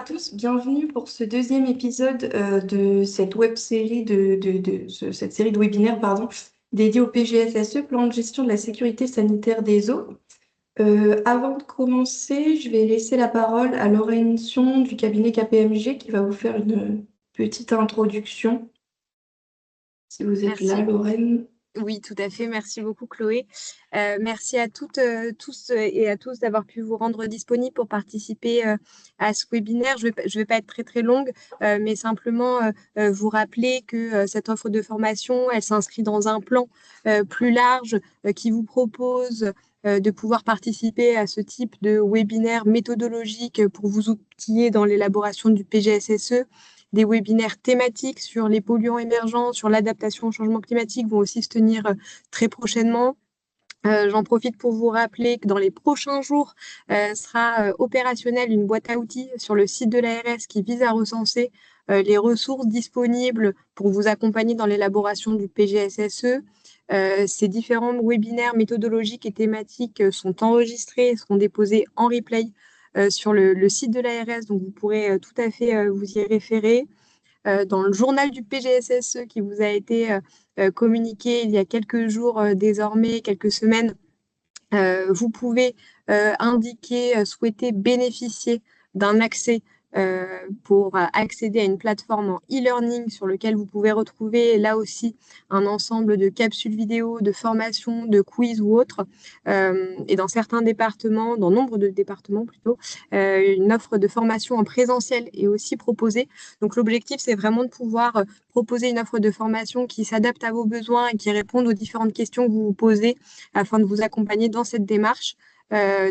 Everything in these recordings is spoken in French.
à tous, bienvenue pour ce deuxième épisode de cette web série cette série de webinaires dédiée au PGSSE, plan de gestion de la sécurité sanitaire des eaux. Avant de commencer, je vais laisser la parole à Lorraine Sion du cabinet KPMG qui va vous faire une petite introduction. Si vous êtes là, Merci. Lorraine. Oui, tout à fait. Merci beaucoup, Chloé. Merci à toutes, tous et à tous d'avoir pu vous rendre disponibles pour participer à ce webinaire. Je vais pas être très, très longue, mais simplement vous rappeler que cette offre de formation, elle s'inscrit dans un plan plus large qui vous propose de pouvoir participer à ce type de webinaire méthodologique pour vous outiller dans l'élaboration du PGSSE. Des webinaires thématiques sur les polluants émergents, sur l'adaptation au changement climatique vont aussi se tenir très prochainement. J'en profite pour vous rappeler que dans les prochains jours sera opérationnelle une boîte à outils sur le site de l'ARS qui vise à recenser les ressources disponibles pour vous accompagner dans l'élaboration du PGSSE. Ces différents webinaires méthodologiques et thématiques sont enregistrés et seront déposés en replay sur le site de l'ARS, donc vous pourrez tout à fait vous y référer. Dans le journal du PGSSE qui vous a été communiqué il y a quelques jours désormais, quelques semaines, vous pouvez indiquer souhaiter bénéficier d'un accès pour accéder à une plateforme en e-learning sur lequel vous pouvez retrouver là aussi un ensemble de capsules vidéo, de formations, de quiz ou autres. Et dans certains départements, dans nombre de départements plutôt, une offre de formation en présentiel est aussi proposée. Donc l'objectif, c'est vraiment de pouvoir proposer une offre de formation qui s'adapte à vos besoins et qui réponde aux différentes questions que vous vous posez afin de vous accompagner dans cette démarche,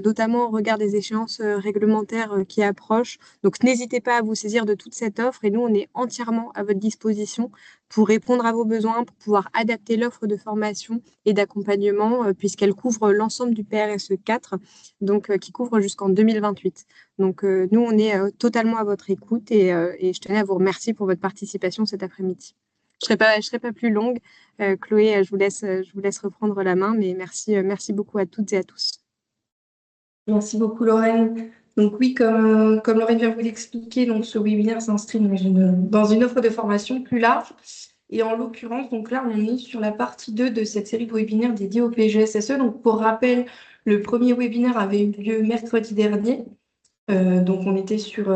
notamment au regard des échéances réglementaires qui approchent. Donc n'hésitez pas à vous saisir de toute cette offre et nous, on est entièrement à votre disposition pour répondre à vos besoins, pour pouvoir adapter l'offre de formation et d'accompagnement puisqu'elle couvre l'ensemble du PRSE 4, donc qui couvre jusqu'en 2028. Donc nous, on est totalement à votre écoute et je tenais à vous remercier pour votre participation cet après-midi. Je ne serai pas plus longue. Chloé, je vous laisse reprendre la main, mais merci beaucoup à toutes et à tous. Merci beaucoup, Lorraine. Donc oui, comme Lorraine vient vous l'expliquer, donc ce webinaire s'inscrit dans une offre de formation plus large. Et en l'occurrence, donc là, on est sur la partie 2 de cette série de webinaires dédiés au PGSSE. Donc pour rappel, le premier webinaire avait eu lieu mercredi dernier. Donc on était sur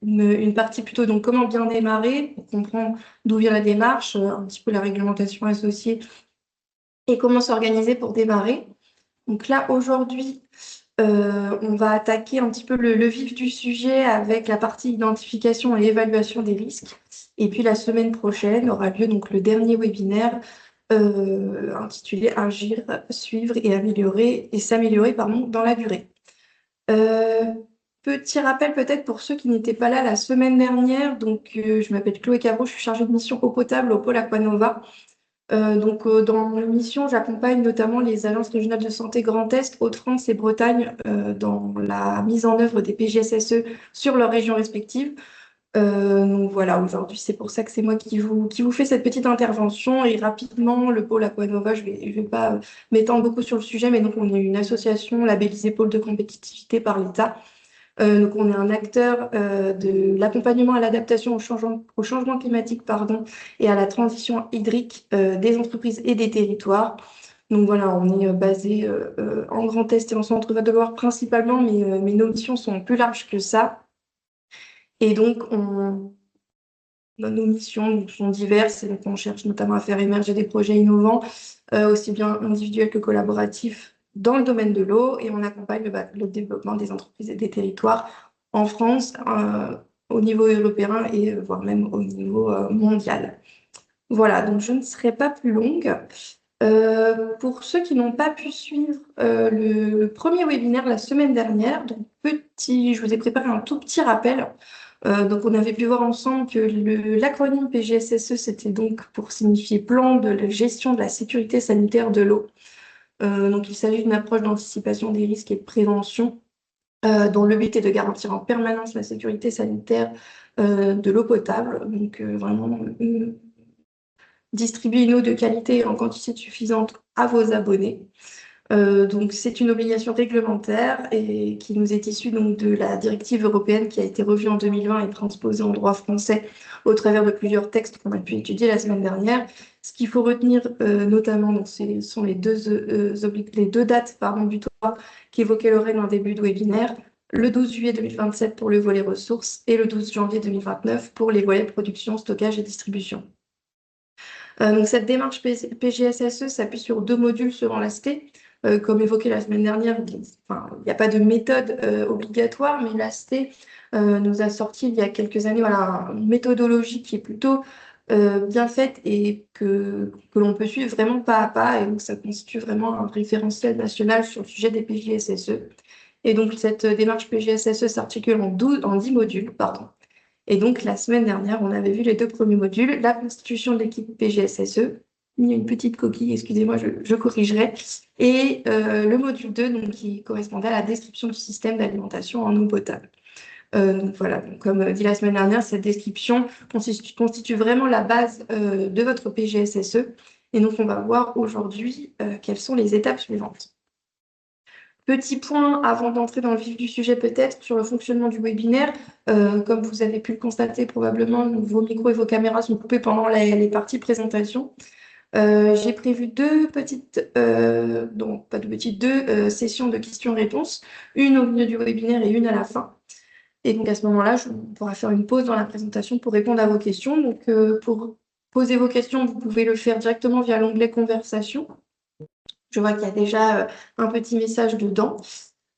une partie plutôt donc comment bien démarrer pour comprendre d'où vient la démarche, un petit peu la réglementation associée et comment s'organiser pour démarrer. Donc là, aujourd'hui, on va attaquer un petit peu le vif du sujet avec la partie identification et évaluation des risques. Et puis la semaine prochaine aura lieu donc le dernier webinaire intitulé Agir, suivre et s'améliorer dans la durée. Petit rappel peut-être pour ceux qui n'étaient pas là la semaine dernière. Donc, je m'appelle Chloé Cavro, je suis chargée de mission eau potable au pôle Aquanova. Dans mon mission, j'accompagne notamment les agences régionales de santé Grand Est, Hauts-de-France et Bretagne dans la mise en œuvre des PGSSE sur leurs régions respectives. Donc voilà, aujourd'hui, c'est pour ça que c'est moi qui vous fais cette petite intervention. Et rapidement, le pôle Aquanova, je vais pas m'étendre beaucoup sur le sujet, mais donc on est une association labellisée pôle de compétitivité par l'État. Donc, on est un acteur de l'accompagnement à l'adaptation au changement climatique et à la transition hydrique des entreprises et des territoires. Donc voilà, on est basé en Grand Est et en Centre-Val de Loire principalement, mais nos missions sont plus larges que ça. Et donc, nos missions sont diverses et donc on cherche notamment à faire émerger des projets innovants, aussi bien individuels que collaboratifs dans le domaine de l'eau et on accompagne le développement des entreprises et des territoires en France, au niveau européen et voire même au niveau mondial. Voilà, donc je ne serai pas plus longue. Pour ceux qui n'ont pas pu suivre le premier webinaire la semaine dernière, donc je vous ai préparé un tout petit rappel. Donc on avait pu voir ensemble que l'acronyme PGSSE, c'était donc pour signifier Plan de la gestion de la sécurité sanitaire de l'eau. Donc il s'agit d'une approche d'anticipation des risques et de prévention dont le but est de garantir en permanence la sécurité sanitaire de l'eau potable. Donc vraiment distribuer une eau de qualité et en quantité suffisante à vos abonnés. Donc, c'est une obligation réglementaire et qui nous est issue donc, de la directive européenne qui a été revue en 2020 et transposée en droit français au travers de plusieurs textes qu'on a pu étudier la semaine dernière. Ce qu'il faut retenir notamment, donc, ce sont les deux dates butoirs qu'évoquait Lorraine en début de webinaire, le 12 juillet 2027 pour le volet ressources et le 12 janvier 2029 pour les volets production, stockage et distribution. Donc, cette démarche PGSSE s'appuie sur 2 modules selon l'ASTE. Comme évoqué la semaine dernière, il n'y a pas de méthode obligatoire, mais l'ASTE nous a sorti il y a quelques années une méthodologie qui est plutôt bien faite et que l'on peut suivre vraiment pas à pas. Et donc, ça constitue vraiment un référentiel national sur le sujet des PGSSE. Et donc, cette démarche PGSSE s'articule en 10 modules, pardon. Et donc, la semaine dernière, on avait vu les 2 premiers modules, la constitution de l'équipe PGSSE, il y a une petite coquille, excusez-moi, je corrigerai, et le module 2, donc, qui correspondait à la description du système d'alimentation en eau potable. Donc voilà, donc, comme dit la semaine dernière, cette description constitue vraiment la base de votre PGSSE. Et donc, on va voir aujourd'hui quelles sont les étapes suivantes. Petit point avant d'entrer dans le vif du sujet peut-être sur le fonctionnement du webinaire. Comme vous avez pu le constater probablement, vos micros et vos caméras sont coupés pendant les parties présentation. J'ai prévu deux sessions de questions-réponses, une au milieu du webinaire et une à la fin. Et donc à ce moment-là, on pourra faire une pause dans la présentation pour répondre à vos questions. Donc pour poser vos questions, vous pouvez le faire directement via l'onglet Conversation. Je vois qu'il y a déjà un petit message dedans.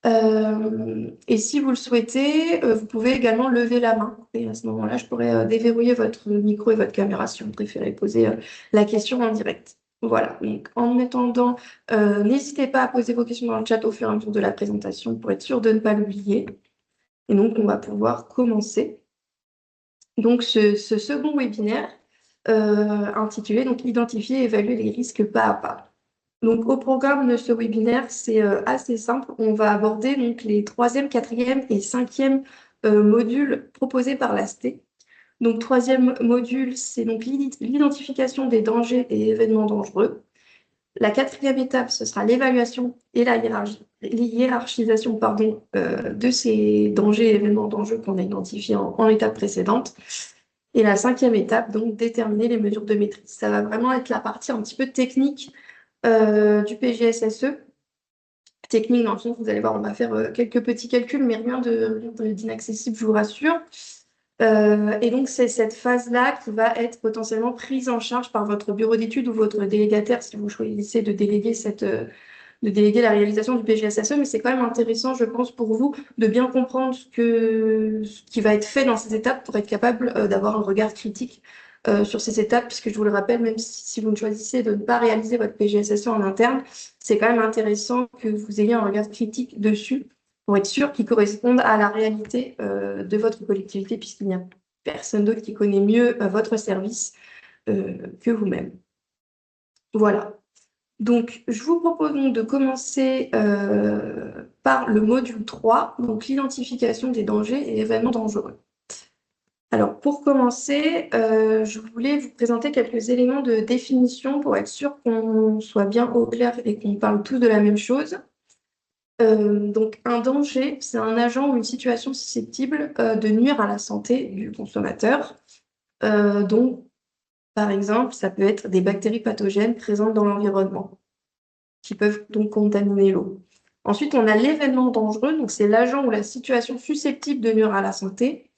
Et si vous le souhaitez, vous pouvez également lever la main. Et à ce moment-là, je pourrais déverrouiller votre micro et votre caméra si vous préférez poser la question en direct. Voilà. Donc, en attendant, n'hésitez pas à poser vos questions dans le chat au fur et à mesure de la présentation pour être sûr de ne pas l'oublier. Et donc, on va pouvoir commencer. Donc, ce second webinaire intitulé donc, Identifier et évaluer les risques pas à pas. Donc, au programme de ce webinaire, c'est assez simple. On va aborder donc, les 3e, 4e et 5e modules proposés par l'ASTE. Donc, 3e module, c'est donc l'identification des dangers et événements dangereux. La 4e étape, ce sera l'évaluation et la hiérarchisation de ces dangers et événements dangereux qu'on a identifiés en étape précédente. Et la 5e étape, donc, déterminer les mesures de maîtrise. Ça va vraiment être la partie un petit peu technique du PGSSE. Technique dans le sens, vous allez voir, on va faire quelques petits calculs, mais rien d'inaccessible, je vous rassure. Et donc, c'est cette phase-là qui va être potentiellement prise en charge par votre bureau d'études ou votre délégataire si vous choisissez de déléguer la réalisation du PGSSE. Mais c'est quand même intéressant, je pense, pour vous de bien comprendre ce qui va être fait dans ces étapes pour être capable d'avoir un regard critique sur ces étapes, puisque je vous le rappelle, même si vous ne choisissez de ne pas réaliser votre PGSSE en interne, c'est quand même intéressant que vous ayez un regard critique dessus pour être sûr qu'ils correspondent à la réalité de votre collectivité, puisqu'il n'y a personne d'autre qui connaît mieux votre service que vous-même. Voilà. Donc, je vous propose donc de commencer par le module 3, donc l'identification des dangers et événements dangereux. Alors, pour commencer, je voulais vous présenter quelques éléments de définition pour être sûr qu'on soit bien au clair et qu'on parle tous de la même chose. Donc, un danger, c'est un agent ou une situation susceptible de nuire à la santé du consommateur. Donc, par exemple, ça peut être des bactéries pathogènes présentes dans l'environnement qui peuvent donc contaminer l'eau. Ensuite, on a l'événement dangereux, donc c'est l'agent ou la situation susceptible de nuire à la santé.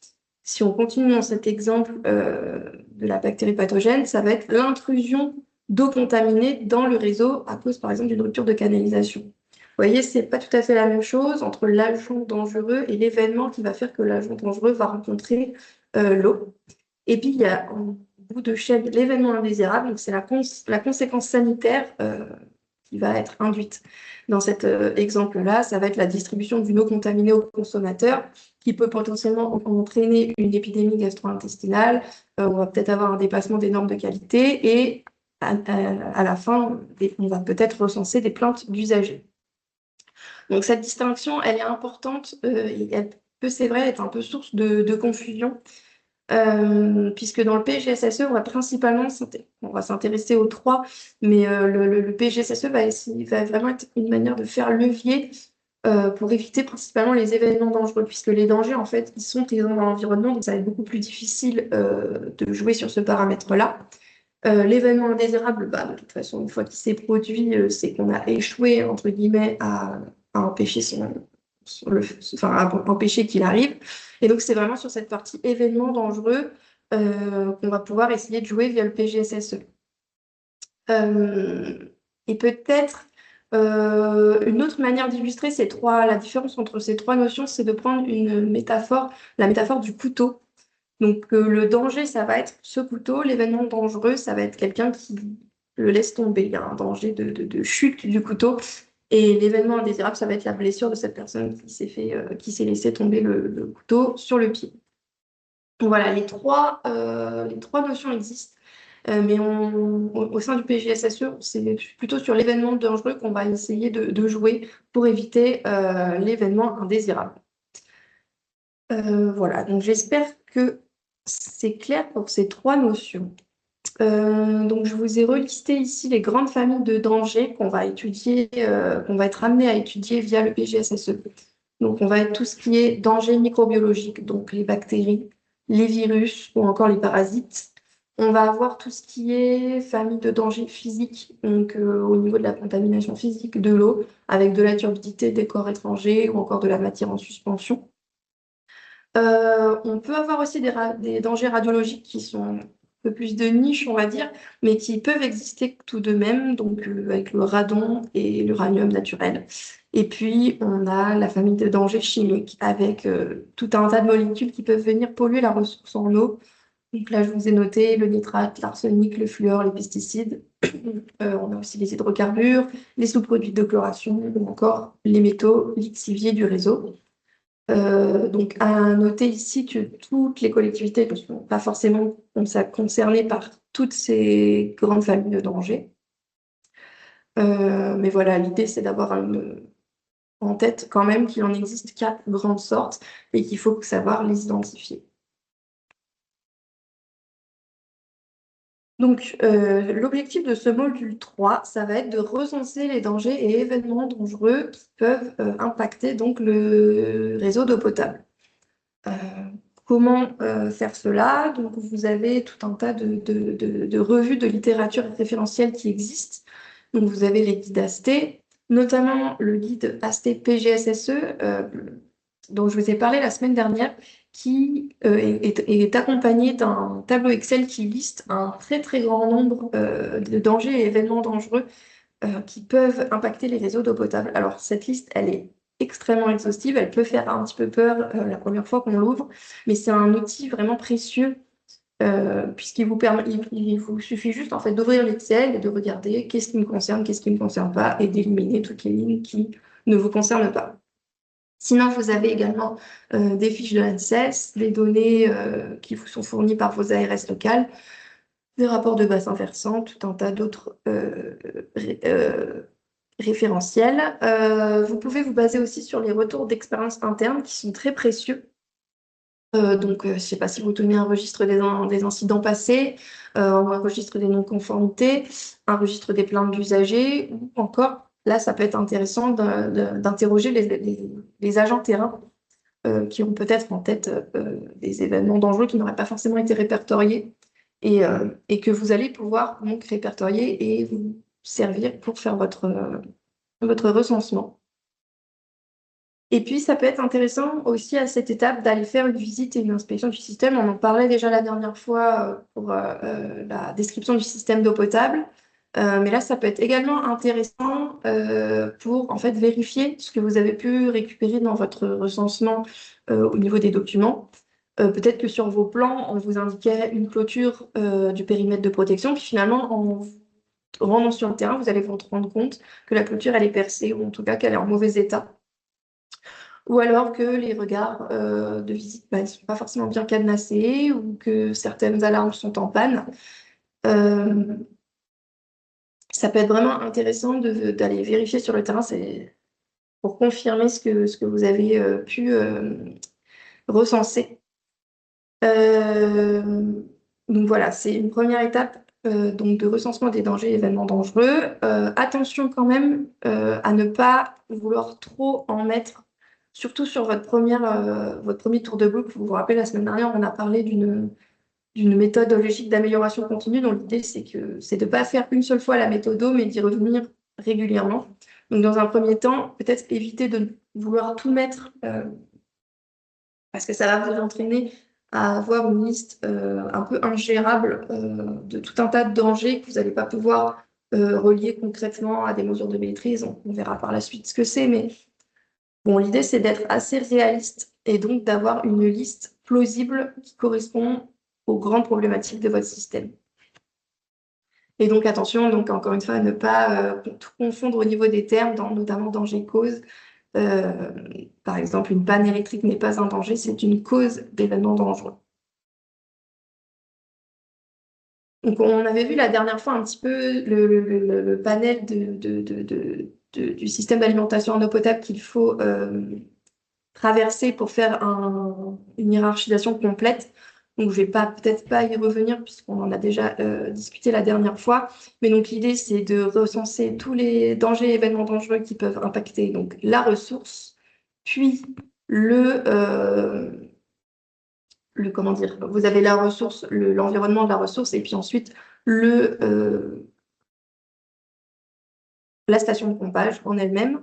Si on continue dans cet exemple de la bactérie pathogène, ça va être l'intrusion d'eau contaminée dans le réseau à cause, par exemple, d'une rupture de canalisation. Vous voyez, ce n'est pas tout à fait la même chose entre l'agent dangereux et l'événement qui va faire que l'agent dangereux va rencontrer l'eau. Et puis, il y a en bout de chaîne l'événement indésirable, donc c'est la conséquence sanitaire qui va être induite. Dans cet exemple-là, ça va être la distribution d'une eau contaminée aux consommateurs qui peut potentiellement entraîner une épidémie gastro-intestinale. On va peut-être avoir un dépassement des normes de qualité et à la fin, on va peut-être recenser des plaintes d'usagers. Donc cette distinction, elle est importante et elle peut, c'est vrai, être un peu source de confusion. puisque dans le PGSSE, on va s'intéresser aux trois, mais le PGSSE va vraiment être une manière de faire levier pour éviter principalement les événements dangereux, puisque les dangers, en fait, ils sont présents dans l'environnement, donc ça va être beaucoup plus difficile de jouer sur ce paramètre-là. L'événement indésirable, bah, de toute façon, une fois qu'il s'est produit, c'est qu'on a échoué, entre guillemets, à empêcher enfin, à empêcher qu'il arrive. Et donc, c'est vraiment sur cette partie événement dangereux qu'on va pouvoir essayer de jouer via le PGSSE. Et peut-être une autre manière d'illustrer la différence entre ces trois notions, c'est de prendre une métaphore, la métaphore du couteau. Donc, le danger, ça va être ce couteau. L'événement dangereux, ça va être quelqu'un qui le laisse tomber. Il y a un danger de chute du couteau. Et l'événement indésirable, ça va être la blessure de cette personne qui s'est laissé tomber le couteau sur le pied. Donc, voilà, les trois notions existent. Mais au sein du PGSSE, c'est plutôt sur l'événement dangereux qu'on va essayer de jouer pour éviter l'événement indésirable. Voilà, donc j'espère que c'est clair pour ces trois notions. Donc je vous ai relisté ici les grandes familles de dangers qu'on va étudier, qu'on va être amené à étudier via le PGSSE. Donc on va être tout ce qui est danger microbiologique, donc les bactéries, les virus ou encore les parasites. On va avoir tout ce qui est famille de dangers physiques, donc au niveau de la contamination physique de l'eau, avec de la turbidité, des corps étrangers ou encore de la matière en suspension. On peut avoir aussi des dangers radiologiques qui sont un peu plus de niche, on va dire, mais qui peuvent exister tout de même, donc avec le radon et l'uranium naturel. Et puis, on a la famille de dangers chimiques avec tout un tas de molécules qui peuvent venir polluer la ressource en eau. Donc là, je vous ai noté le nitrate, l'arsenic, le fluor, les pesticides. On a aussi les hydrocarbures, les sous-produits de chloration ou encore les métaux lixiviés du réseau. Donc, à noter ici que toutes les collectivités ne sont pas forcément concernées par toutes ces grandes familles de dangers. Mais voilà, l'idée, c'est d'avoir en tête quand même qu'il en existe 4 grandes sortes et qu'il faut savoir les identifier. Donc, l'objectif de ce module 3, ça va être de recenser les dangers et événements dangereux qui peuvent impacter donc, le réseau d'eau potable. Comment faire cela? Donc, vous avez tout un tas de revues de littérature référentielle qui existent. Donc, vous avez les guides ASTE, notamment le guide ASTE PGSSE, dont je vous ai parlé la semaine dernière, qui est accompagné d'un tableau Excel qui liste un très, très grand nombre de dangers et événements dangereux qui peuvent impacter les réseaux d'eau potable. Alors, cette liste, elle est extrêmement exhaustive, elle peut faire un petit peu peur la première fois qu'on l'ouvre, mais c'est un outil vraiment précieux puisqu'il vous permet, il vous suffit juste en fait d'ouvrir l'Excel et de regarder qu'est-ce qui me concerne, qu'est-ce qui ne me concerne pas, et d'éliminer toutes les lignes qui ne vous concernent pas. Sinon, vous avez également des fiches de l'ANSES, des données qui vous sont fournies par vos ARS locales, des rapports de bassin versant, tout un tas d'autres référentiels. Vous pouvez vous baser aussi sur les retours d'expérience interne qui sont très précieux. Donc, je ne sais pas si vous tenez un registre des incidents passés, un registre des non-conformités, un registre des plaintes d'usagers, ou encore, là, ça peut être intéressant d'interroger les agents terrain qui ont peut-être en tête des événements dangereux qui n'auraient pas forcément été répertoriés et que vous allez pouvoir donc répertorier et vous servir pour faire votre recensement. Et puis, ça peut être intéressant aussi à cette étape d'aller faire une visite et une inspection du système. On en parlait déjà la dernière fois pour la description du système d'eau potable. Mais là, ça peut être également intéressant pour en fait vérifier ce que vous avez pu récupérer dans votre recensement au niveau des documents. Peut-être que sur vos plans, on vous indiquait une clôture du périmètre de protection, puis finalement, en rendant sur le terrain, vous allez vous rendre compte que la clôture, elle est percée, ou en tout cas qu'elle est en mauvais état. Ou alors que les regards de visite ne sont pas forcément bien cadenassés ou que certaines alarmes sont en panne. Ça peut être vraiment intéressant d'aller vérifier sur le terrain pour confirmer ce que vous avez pu recenser. Euh, donc voilà, c'est une première étape donc de recensement des dangers et événements dangereux. Attention quand même à ne pas vouloir trop en mettre, surtout sur votre premier tour de boucle. Vous vous rappelez, la semaine dernière, on a parlé d'une méthode logique d'amélioration continue dont l'idée c'est de ne pas faire une seule fois la méthode, mais d'y revenir régulièrement. Donc dans un premier temps, peut-être éviter de vouloir tout mettre parce que ça va vous entraîner à avoir une liste un peu ingérable de tout un tas de dangers que vous n'allez pas pouvoir relier concrètement à des mesures de maîtrise. On verra par la suite ce que c'est, mais bon, l'idée c'est d'être assez réaliste et donc d'avoir une liste plausible qui correspond aux grandes problématiques de votre système. Et donc attention, donc encore une fois, à ne pas tout confondre au niveau des termes, notamment danger-cause. Euh, Par exemple, une panne électrique n'est pas un danger, c'est une cause d'événements dangereux. Donc, on avait vu la dernière fois un petit peu le panel du système d'alimentation en eau potable qu'il faut traverser pour faire une hiérarchisation complète. Donc, je vais peut-être pas y revenir puisqu'on en a déjà discuté la dernière fois. Mais donc, l'idée, c'est de recenser tous les dangers et événements dangereux qui peuvent impacter donc, la ressource, puis comment dire, vous avez la ressource, l'environnement de la ressource, et puis ensuite le, euh, la station de pompage en elle-même.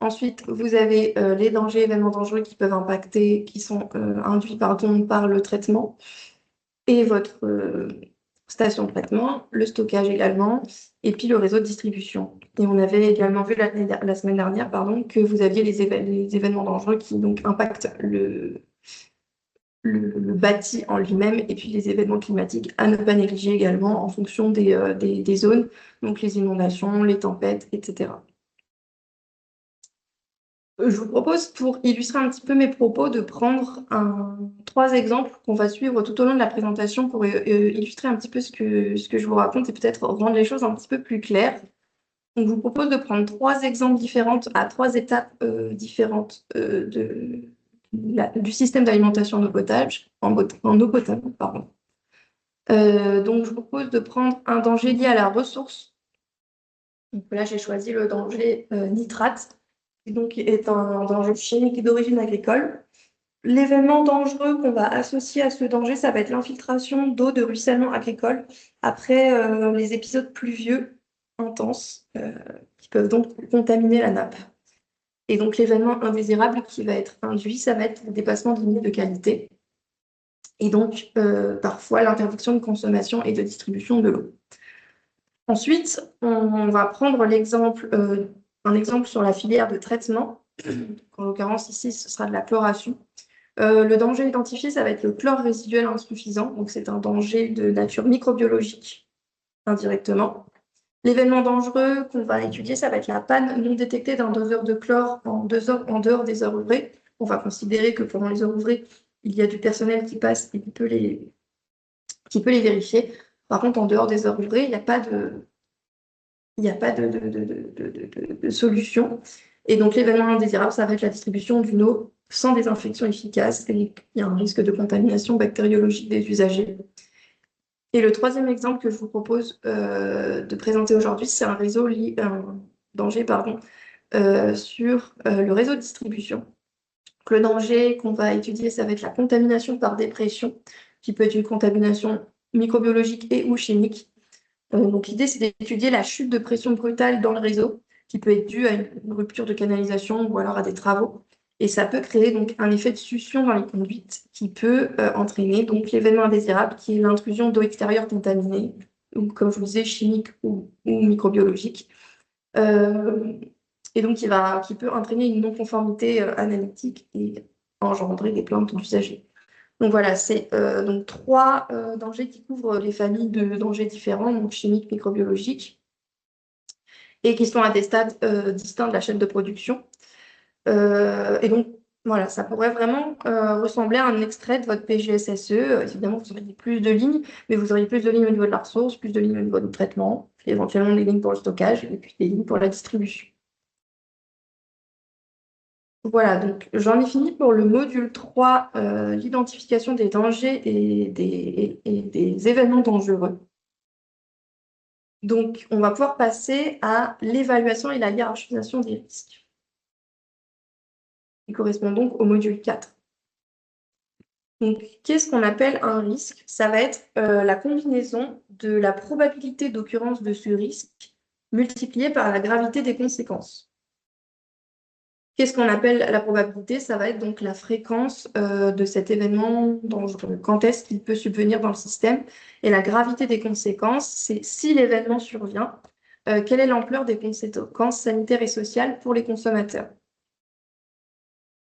Ensuite, vous avez les dangers, événements dangereux qui peuvent impacter, qui sont induits par le traitement et votre station de traitement, le stockage également, et puis le réseau de distribution. Et on avait également vu la semaine dernière, pardon, que vous aviez les événements dangereux qui donc impactent le bâti en lui-même et puis les événements climatiques à ne pas négliger également en fonction des zones, donc les inondations, les tempêtes, etc. Je vous propose, pour illustrer un petit peu mes propos, de prendre trois exemples qu'on va suivre tout au long de la présentation pour illustrer un petit peu ce que je vous raconte et peut-être rendre les choses un petit peu plus claires. Donc, je vous propose de prendre trois exemples différents à trois étapes différentes du système d'alimentation en eau potable, en eau potable, pardon. Donc, je vous propose de prendre un danger lié à la ressource. Donc là, j'ai choisi le danger nitrate, qui donc est un danger chimique d'origine agricole. L'événement dangereux qu'on va associer à ce danger, ça va être l'infiltration d'eau de ruissellement agricole après les épisodes pluvieux intenses qui peuvent donc contaminer la nappe. Et donc l'événement indésirable qui va être induit, ça va être le dépassement des limites de qualité et donc parfois l'interdiction de consommation et de distribution de l'eau. Ensuite, on va prendre un exemple sur la filière de traitement. En l'occurrence, ici, ce sera de la chloration. Le danger identifié, ça va être le chlore résiduel insuffisant. Donc, c'est un danger de nature microbiologique indirectement. L'événement dangereux qu'on va étudier, ça va être la panne non détectée d'un doseur de chlore en dehors des heures ouvrées. On va considérer que pendant les heures ouvrées, il y a du personnel qui passe et qui peut les vérifier. Par contre, en dehors des heures ouvrées, il n'y a pas de solution. Et donc, l'événement indésirable, ça va être la distribution d'une eau sans désinfection efficace. Et donc, il y a un risque de contamination bactériologique des usagers. Et le troisième exemple que je vous propose de présenter aujourd'hui, c'est un danger sur le réseau de distribution. Donc, le danger qu'on va étudier, ça va être la contamination par dépression, qui peut être une contamination microbiologique et ou chimique. Donc l'idée, c'est d'étudier la chute de pression brutale dans le réseau, qui peut être due à une rupture de canalisation ou alors à des travaux. Et ça peut créer donc un effet de succion dans les conduites qui peut entraîner donc l'événement indésirable, qui est l'intrusion d'eau extérieure contaminée, ou comme je vous disais, chimique ou microbiologique. Euh, et donc qui peut entraîner une non-conformité analytique et engendrer des plaintes d'usagers. Donc voilà, c'est donc trois dangers qui couvrent les familles de dangers différents, donc chimiques, microbiologiques, et qui sont à des stades distincts de la chaîne de production. Et donc voilà, ça pourrait vraiment ressembler à un extrait de votre PGSSE. Évidemment, vous auriez plus de lignes, mais vous auriez plus de lignes au niveau de la ressource, plus de lignes au niveau du traitement, éventuellement des lignes pour le stockage, et puis des lignes pour la distribution. Voilà, donc j'en ai fini pour le module 3, l'identification des dangers et des événements dangereux. Donc, on va pouvoir passer à l'évaluation et la hiérarchisation des risques, qui correspond donc au module 4. Donc, qu'est-ce qu'on appelle un risque? Ça va être la combinaison de la probabilité d'occurrence de ce risque multipliée par la gravité des conséquences. Qu'est-ce qu'on appelle la probabilité? Ça va être donc la fréquence de cet événement dangereux. Quand est-ce qu'il peut subvenir dans le système? Et la gravité des conséquences, c'est si l'événement survient, quelle est l'ampleur des conséquences sanitaires et sociales pour les consommateurs?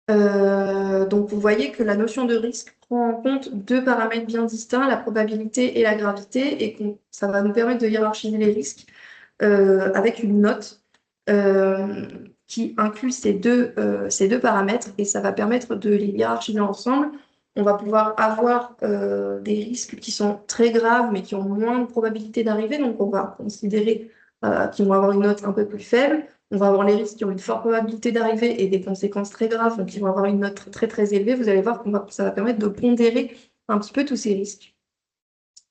Donc, vous voyez que la notion de risque prend en compte deux paramètres bien distincts, la probabilité et la gravité, et ça va nous permettre de hiérarchiser les risques avec une note qui inclut ces deux paramètres, et ça va permettre de les hiérarchiser ensemble. On va pouvoir avoir des risques qui sont très graves, mais qui ont moins de probabilité d'arriver, donc on va considérer qu'ils vont avoir une note un peu plus faible. On va avoir les risques qui ont une forte probabilité d'arriver et des conséquences très graves, donc ils vont avoir une note très très élevée. Vous allez voir que ça va permettre de pondérer un petit peu tous ces risques.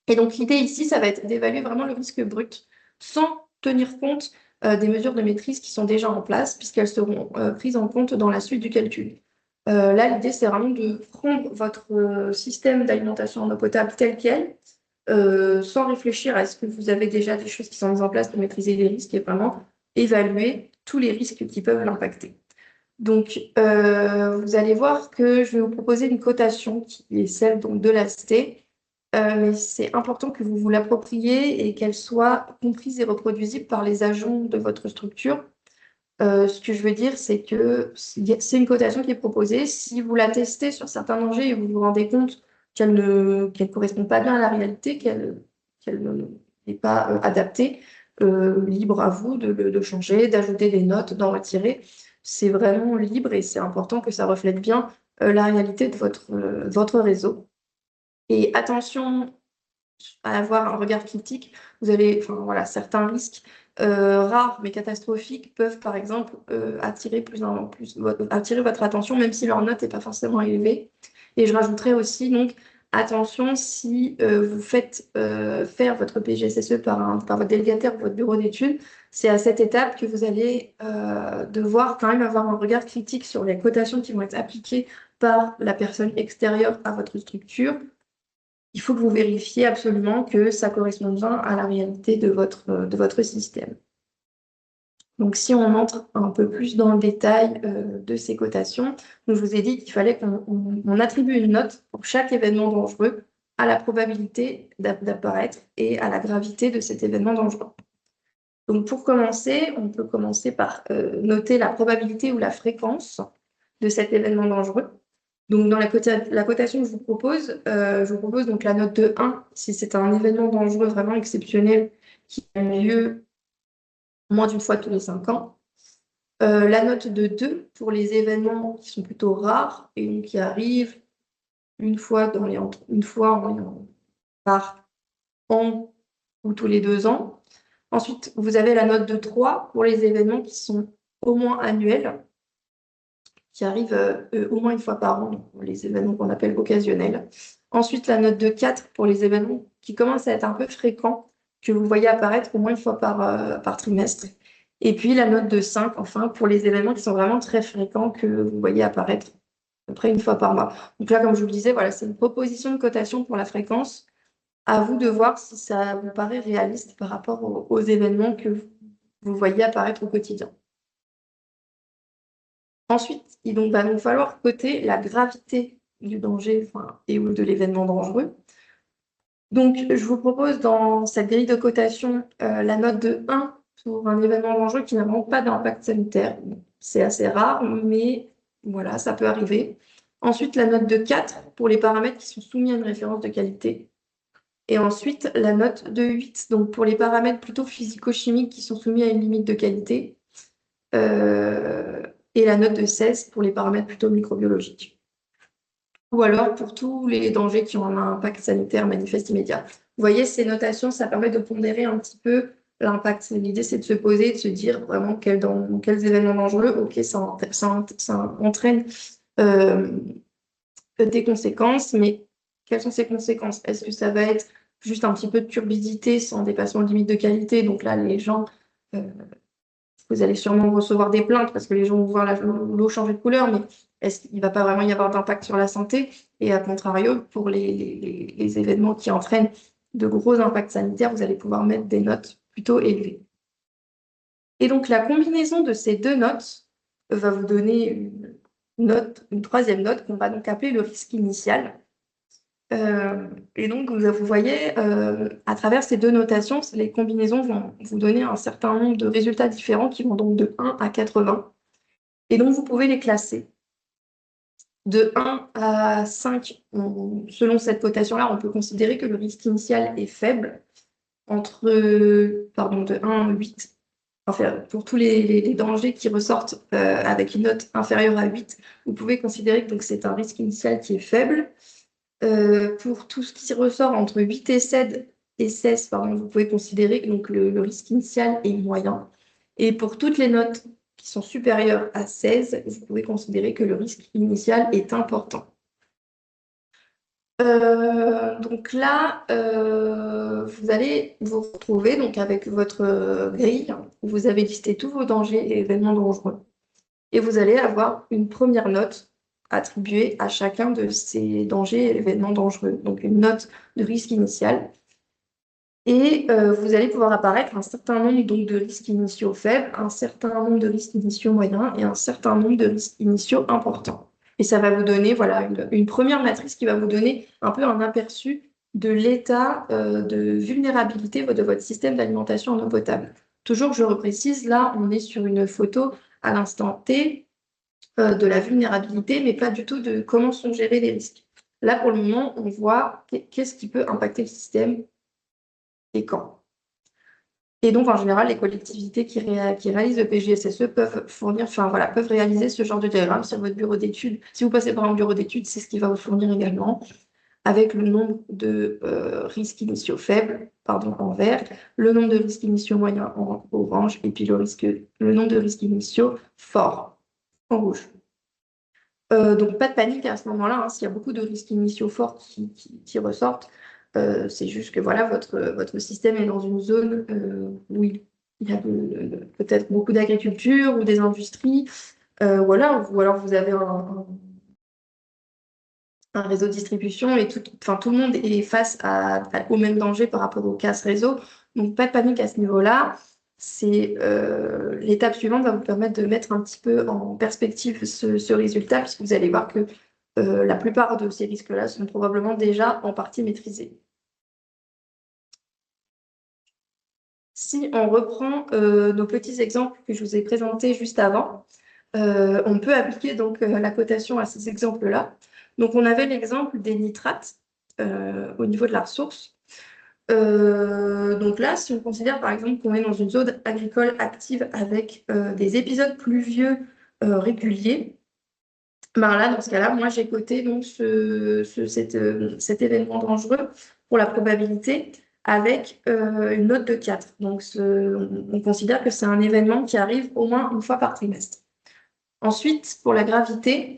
Et donc l'idée ici, ça va être d'évaluer vraiment le risque brut sans tenir compte des mesures de maîtrise qui sont déjà en place, puisqu'elles seront prises en compte dans la suite du calcul. Là, l'idée, c'est vraiment de prendre votre système d'alimentation en eau potable tel quel, sans réfléchir à est-ce que vous avez déjà des choses qui sont mises en place pour maîtriser les risques et vraiment évaluer tous les risques qui peuvent l'impacter. Donc, vous allez voir que je vais vous proposer une cotation qui est celle donc, de l'AST, mais c'est important que vous vous l'appropriez et qu'elle soit comprise et reproduisible par les agents de votre structure. Ce que je veux dire, c'est que c'est une cotation qui est proposée. Si vous la testez sur certains dangers et vous vous rendez compte qu'elle correspond pas bien à la réalité, qu'elle n'est pas adaptée, libre à vous de changer, d'ajouter des notes, d'en retirer. C'est vraiment libre et c'est important que ça reflète bien la réalité de votre réseau. Et attention à avoir un regard critique. Vous allez, enfin voilà, certains risques rares mais catastrophiques peuvent par exemple attirer votre attention, même si leur note n'est pas forcément élevée. Et je rajouterais aussi donc attention si vous faites faire votre PGSSE par votre délégataire ou votre bureau d'études, c'est à cette étape que vous allez devoir quand même avoir un regard critique sur les cotations qui vont être appliquées par la personne extérieure à votre structure. Il faut que vous vérifiez absolument que ça correspond bien à la réalité de votre système. Donc, si on entre un peu plus dans le détail de ces cotations, donc je vous ai dit qu'il fallait qu'on attribue une note pour chaque événement dangereux à la probabilité d'apparaître et à la gravité de cet événement dangereux. Donc, pour commencer, on peut commencer par noter la probabilité ou la fréquence de cet événement dangereux. Donc, dans la cotation que je vous propose donc la note de 1 si c'est un événement dangereux vraiment exceptionnel qui a lieu moins d'une fois tous les 5 ans. La note de 2 pour les événements qui sont plutôt rares et qui arrivent une fois par an ou tous les 2 ans. Ensuite, vous avez la note de 3 pour les événements qui sont au moins annuels, qui arrivent au moins une fois par an, donc les événements qu'on appelle occasionnels. Ensuite, la note de 4 pour les événements qui commencent à être un peu fréquents, que vous voyez apparaître au moins une fois par trimestre. Et puis la note de 5, enfin, pour les événements qui sont vraiment très fréquents, que vous voyez apparaître à peu près une fois par mois. Donc là, comme je vous le disais, voilà, c'est une proposition de cotation pour la fréquence. À vous de voir si ça vous paraît réaliste par rapport aux événements que vous voyez apparaître au quotidien. Ensuite, il va nous falloir coter la gravité du danger et ou de l'événement dangereux. Donc, je vous propose dans cette grille de cotation la note de 1 pour un événement dangereux qui n'a vraiment pas d'impact sanitaire. C'est assez rare, mais voilà, ça peut arriver. Ensuite, la note de 4 pour les paramètres qui sont soumis à une référence de qualité. Et ensuite, la note de 8 donc pour les paramètres plutôt physico-chimiques qui sont soumis à une limite de qualité. Et la note de 16 pour les paramètres plutôt microbiologiques. Ou alors pour tous les dangers qui ont un impact sanitaire manifeste immédiat. Vous voyez, ces notations, ça permet de pondérer un petit peu l'impact. L'idée, c'est de se poser, de se dire vraiment quels événements dangereux, ok, ça entraîne des conséquences, mais quelles sont ces conséquences? Est-ce que ça va être juste un petit peu de turbidité sans dépassement de limite de qualité? Donc là, les gens, euh, vous allez sûrement recevoir des plaintes parce que les gens vont voir l'eau changer de couleur, mais est-ce qu'il ne va pas vraiment y avoir d'impact sur la santé? Et à contrario, pour les événements qui entraînent de gros impacts sanitaires, vous allez pouvoir mettre des notes plutôt élevées. Et donc, la combinaison de ces deux notes va vous donner une troisième note qu'on va donc appeler le risque initial. Et donc, vous voyez, à travers ces deux notations, les combinaisons vont vous donner un certain nombre de résultats différents qui vont donc de 1 à 80. Et donc, vous pouvez les classer. De 1 à 5, selon cette cotation-là, on peut considérer que le risque initial est faible. De 1 à 8, enfin, pour tous les dangers qui ressortent avec une note inférieure à 8, vous pouvez considérer que donc, c'est un risque initial qui est faible. Pour tout ce qui ressort entre 8 et 16, pardon, vous pouvez considérer que donc, le risque initial est moyen. Et pour toutes les notes qui sont supérieures à 16, vous pouvez considérer que le risque initial est important. Donc là, vous allez vous retrouver donc, avec votre grille où vous avez listé tous vos dangers et événements dangereux. Et vous allez avoir une première note attribuée à chacun de ces dangers et événements dangereux. Donc une note de risque initial. Et vous allez pouvoir apparaître un certain nombre donc, de risques initiaux faibles, un certain nombre de risques initiaux moyens et un certain nombre de risques initiaux importants. Et ça va vous donner voilà, une première matrice qui va vous donner un peu un aperçu de l'état de vulnérabilité de votre système d'alimentation en eau potable. Toujours, je reprécise, là, on est sur une photo à l'instant T de la vulnérabilité, mais pas du tout de comment sont gérés les risques. Là, pour le moment, on voit qu'est-ce qui peut impacter le système et quand. Et donc, en général, les collectivités qui réalisent le PGSSE peuvent fournir, enfin voilà, peuvent réaliser ce genre de diagramme sur votre bureau d'études. Si vous passez par un bureau d'études, c'est ce qui va vous fournir également, avec le nombre de risques initiaux faibles, pardon, en vert, le nombre de risques initiaux moyens en orange, et puis le nombre de risques initiaux forts en rouge. Donc, pas de panique à ce moment-là, hein, s'il y a beaucoup de risques initiaux forts qui ressortent. C'est juste que voilà, votre système est dans une zone où il y a peut-être beaucoup d'agriculture ou des industries, voilà, ou alors vous avez un réseau de distribution et tout le monde est face au même danger par rapport au casse réseau. Donc, pas de panique à ce niveau-là. L'étape suivante va vous permettre de mettre un petit peu en perspective ce résultat, puisque vous allez voir que la plupart de ces risques-là sont probablement déjà en partie maîtrisés. Si on reprend nos petits exemples que je vous ai présentés juste avant, on peut appliquer donc la cotation à ces exemples-là. Donc, on avait l'exemple des nitrates au niveau de la ressource. Donc là, si on considère par exemple qu'on est dans une zone agricole active avec des épisodes pluvieux réguliers, ben là, dans ce cas-là, moi j'ai coté donc cet événement dangereux pour la probabilité avec une note de 4. Donc on considère que c'est un événement qui arrive au moins une fois par trimestre. Ensuite, pour la gravité,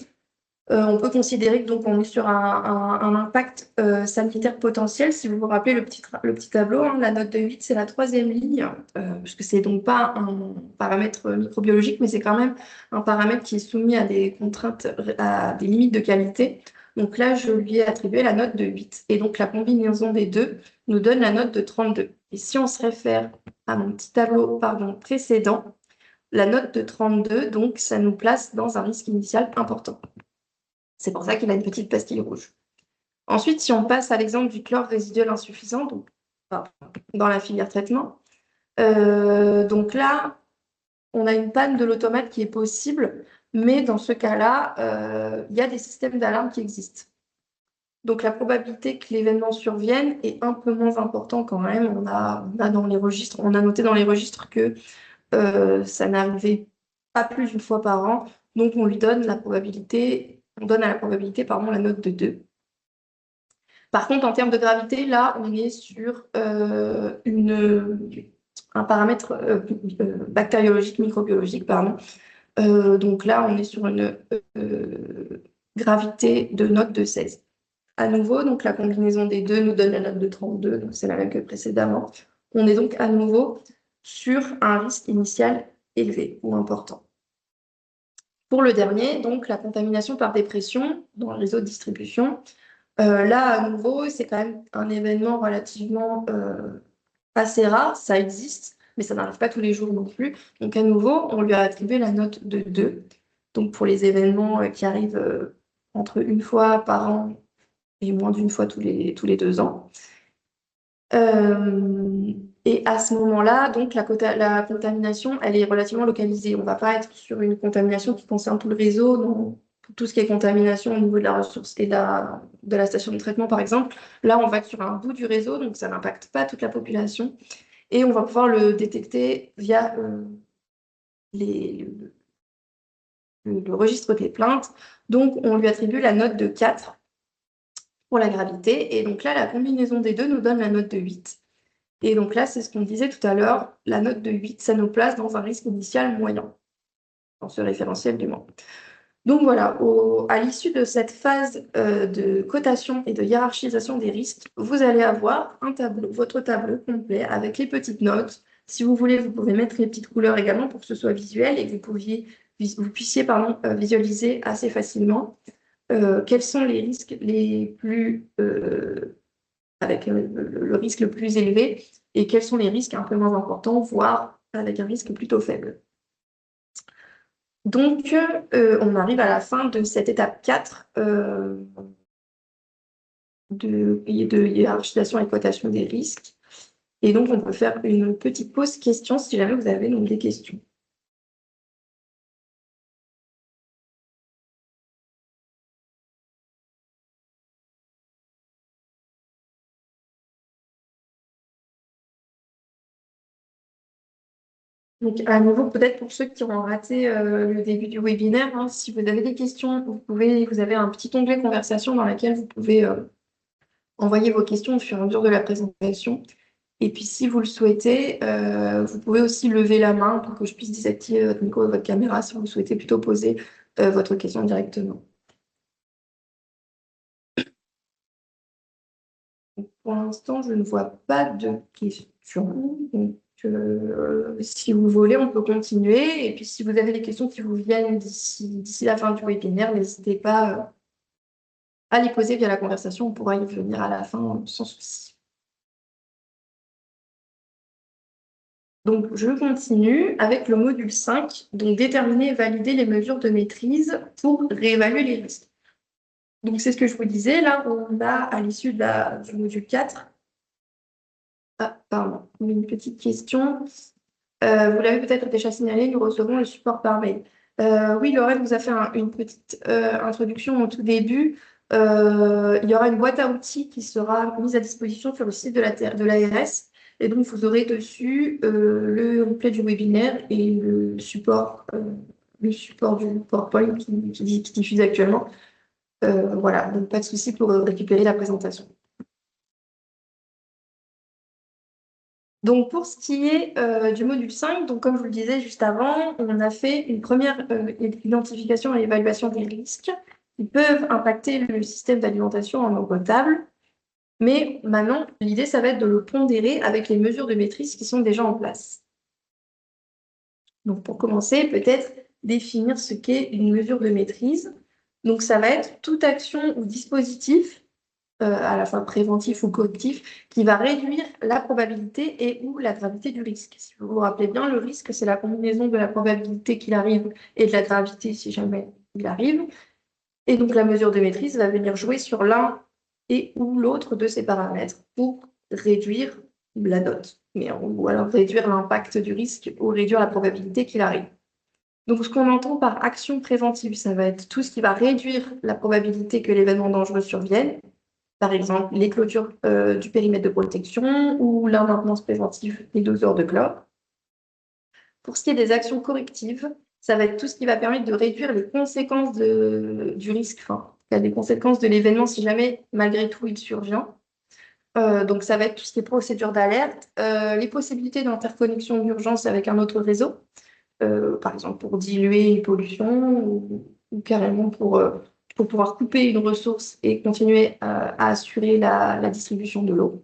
on peut considérer que donc on est sur un impact sanitaire potentiel. Si vous vous rappelez le petit tableau, hein, la note de 8, c'est la troisième ligne, puisque c'est donc pas un paramètre microbiologique, mais c'est quand même un paramètre qui est soumis à des contraintes, à des limites de qualité. Donc là, je lui ai attribué la note de 8. Et donc la combinaison des deux nous donne la note de 32. Et si on se réfère à mon petit tableau précédent, la note de 32, donc ça nous place dans un risque initial important. C'est pour ça qu'il a une petite pastille rouge. Ensuite, si on passe à l'exemple du chlore résiduel insuffisant, donc, dans la filière traitement, donc là, on a une panne de l'automate qui est possible, mais dans ce cas-là, il y a des systèmes d'alarme qui existent. Donc la probabilité que l'événement survienne est un peu moins importante quand même. On a noté dans les registres que ça n'arrivait pas plus d'une fois par an, donc on donne à la probabilité, la note de 2. Par contre, en termes de gravité, là, on est sur un paramètre bactériologique, microbiologique, pardon. Donc là, on est sur une gravité de note de 16. À nouveau, donc la combinaison des deux nous donne la note de 32, donc c'est la même que précédemment. On est donc à nouveau sur un risque initial élevé ou important. Pour le dernier, donc la contamination par dépression dans le réseau de distribution, là, à nouveau, c'est quand même un événement relativement assez rare, ça existe, mais ça n'arrive pas tous les jours non plus. Donc, à nouveau, on lui a attribué la note de 2. Donc, pour les événements qui arrivent entre une fois par an et moins d'une fois tous les 2 ans. Et à ce moment-là, donc, la contamination, elle est relativement localisée. On ne va pas être sur une contamination qui concerne tout le réseau, donc tout ce qui est contamination au niveau de la ressource et de la station de traitement, par exemple. Là, on va être sur un bout du réseau, donc ça n'impacte pas toute la population. Et on va pouvoir le détecter via le registre des plaintes. Donc, on lui attribue la note de 4 pour la gravité. Et donc là, la combinaison des deux nous donne la note de 8. Et donc là, c'est ce qu'on disait tout à l'heure, la note de 8, ça nous place dans un risque initial moyen, dans ce référentiel du moins. Donc voilà, à l'issue de cette phase de cotation et de hiérarchisation des risques, vous allez avoir un tableau, votre tableau complet avec les petites notes. Si vous voulez, vous pouvez mettre les petites couleurs également pour que ce soit visuel et que vous puissiez visualiser assez facilement quels sont les risques les plus avec le risque le plus élevé et quels sont les risques un peu moins importants, voire avec un risque plutôt faible. Donc, on arrive à la fin de cette étape 4 de hiérarchisation et cotation des risques. Et donc, on peut faire une petite pause question si jamais vous avez donc des questions. Donc, à nouveau, peut-être pour ceux qui ont raté le début du webinaire, hein, si vous avez des questions, vous avez un petit onglet conversation dans lequel vous pouvez envoyer vos questions au fur et à mesure de la présentation. Et puis, si vous le souhaitez, vous pouvez aussi lever la main pour que je puisse désactiver votre micro et votre caméra si vous souhaitez plutôt poser votre question directement. Donc, pour l'instant, je ne vois pas de questions. Donc, si vous voulez, on peut continuer. Et puis, si vous avez des questions qui vous viennent d'ici la fin du webinaire, n'hésitez pas à les poser via la conversation. On pourra y venir à la fin sans souci. Donc, je continue avec le module 5, donc déterminer et valider les mesures de maîtrise pour réévaluer les risques. Donc, c'est ce que je vous disais, là, on a à l'issue du module 4. Ah, pardon, une petite question. Vous l'avez peut-être déjà signalé, nous recevons le support par mail. Oui, Lorraine vous a fait une petite introduction au tout début. Il y aura une boîte à outils qui sera mise à disposition sur le site de l'ARS. Et donc, vous aurez dessus le replay du webinaire et le support du PowerPoint qui diffuse actuellement. Voilà, donc pas de souci pour récupérer la présentation. Donc, pour ce qui est du module 5, donc, comme je vous le disais juste avant, on a fait une première identification et évaluation des risques qui peuvent impacter le système d'alimentation en eau potable. Mais maintenant, l'idée, ça va être de le pondérer avec les mesures de maîtrise qui sont déjà en place. Donc, pour commencer, peut-être définir ce qu'est une mesure de maîtrise. Donc, ça va être toute action ou dispositif, à la fois préventif ou correctif, qui va réduire la probabilité et ou la gravité du risque. Si vous vous rappelez bien, le risque, c'est la combinaison de la probabilité qu'il arrive et de la gravité si jamais il arrive. Et donc, la mesure de maîtrise va venir jouer sur l'un et ou l'autre de ces paramètres pour réduire la note, ou alors réduire l'impact du risque ou réduire la probabilité qu'il arrive. Donc, ce qu'on entend par action préventive, ça va être tout ce qui va réduire la probabilité que l'événement dangereux survienne, par exemple les clôtures du périmètre de protection ou la maintenance préventive des doseurs de chlore. Pour ce qui est des actions correctives, ça va être tout ce qui va permettre de réduire les conséquences du risque, des conséquences de l'événement si jamais, malgré tout, il survient. Donc, ça va être tout ce qui est procédure d'alerte, les possibilités d'interconnexion d'urgence avec un autre réseau, par exemple pour diluer une pollution ou carrément pour pouvoir couper une ressource et continuer à assurer la distribution de l'eau.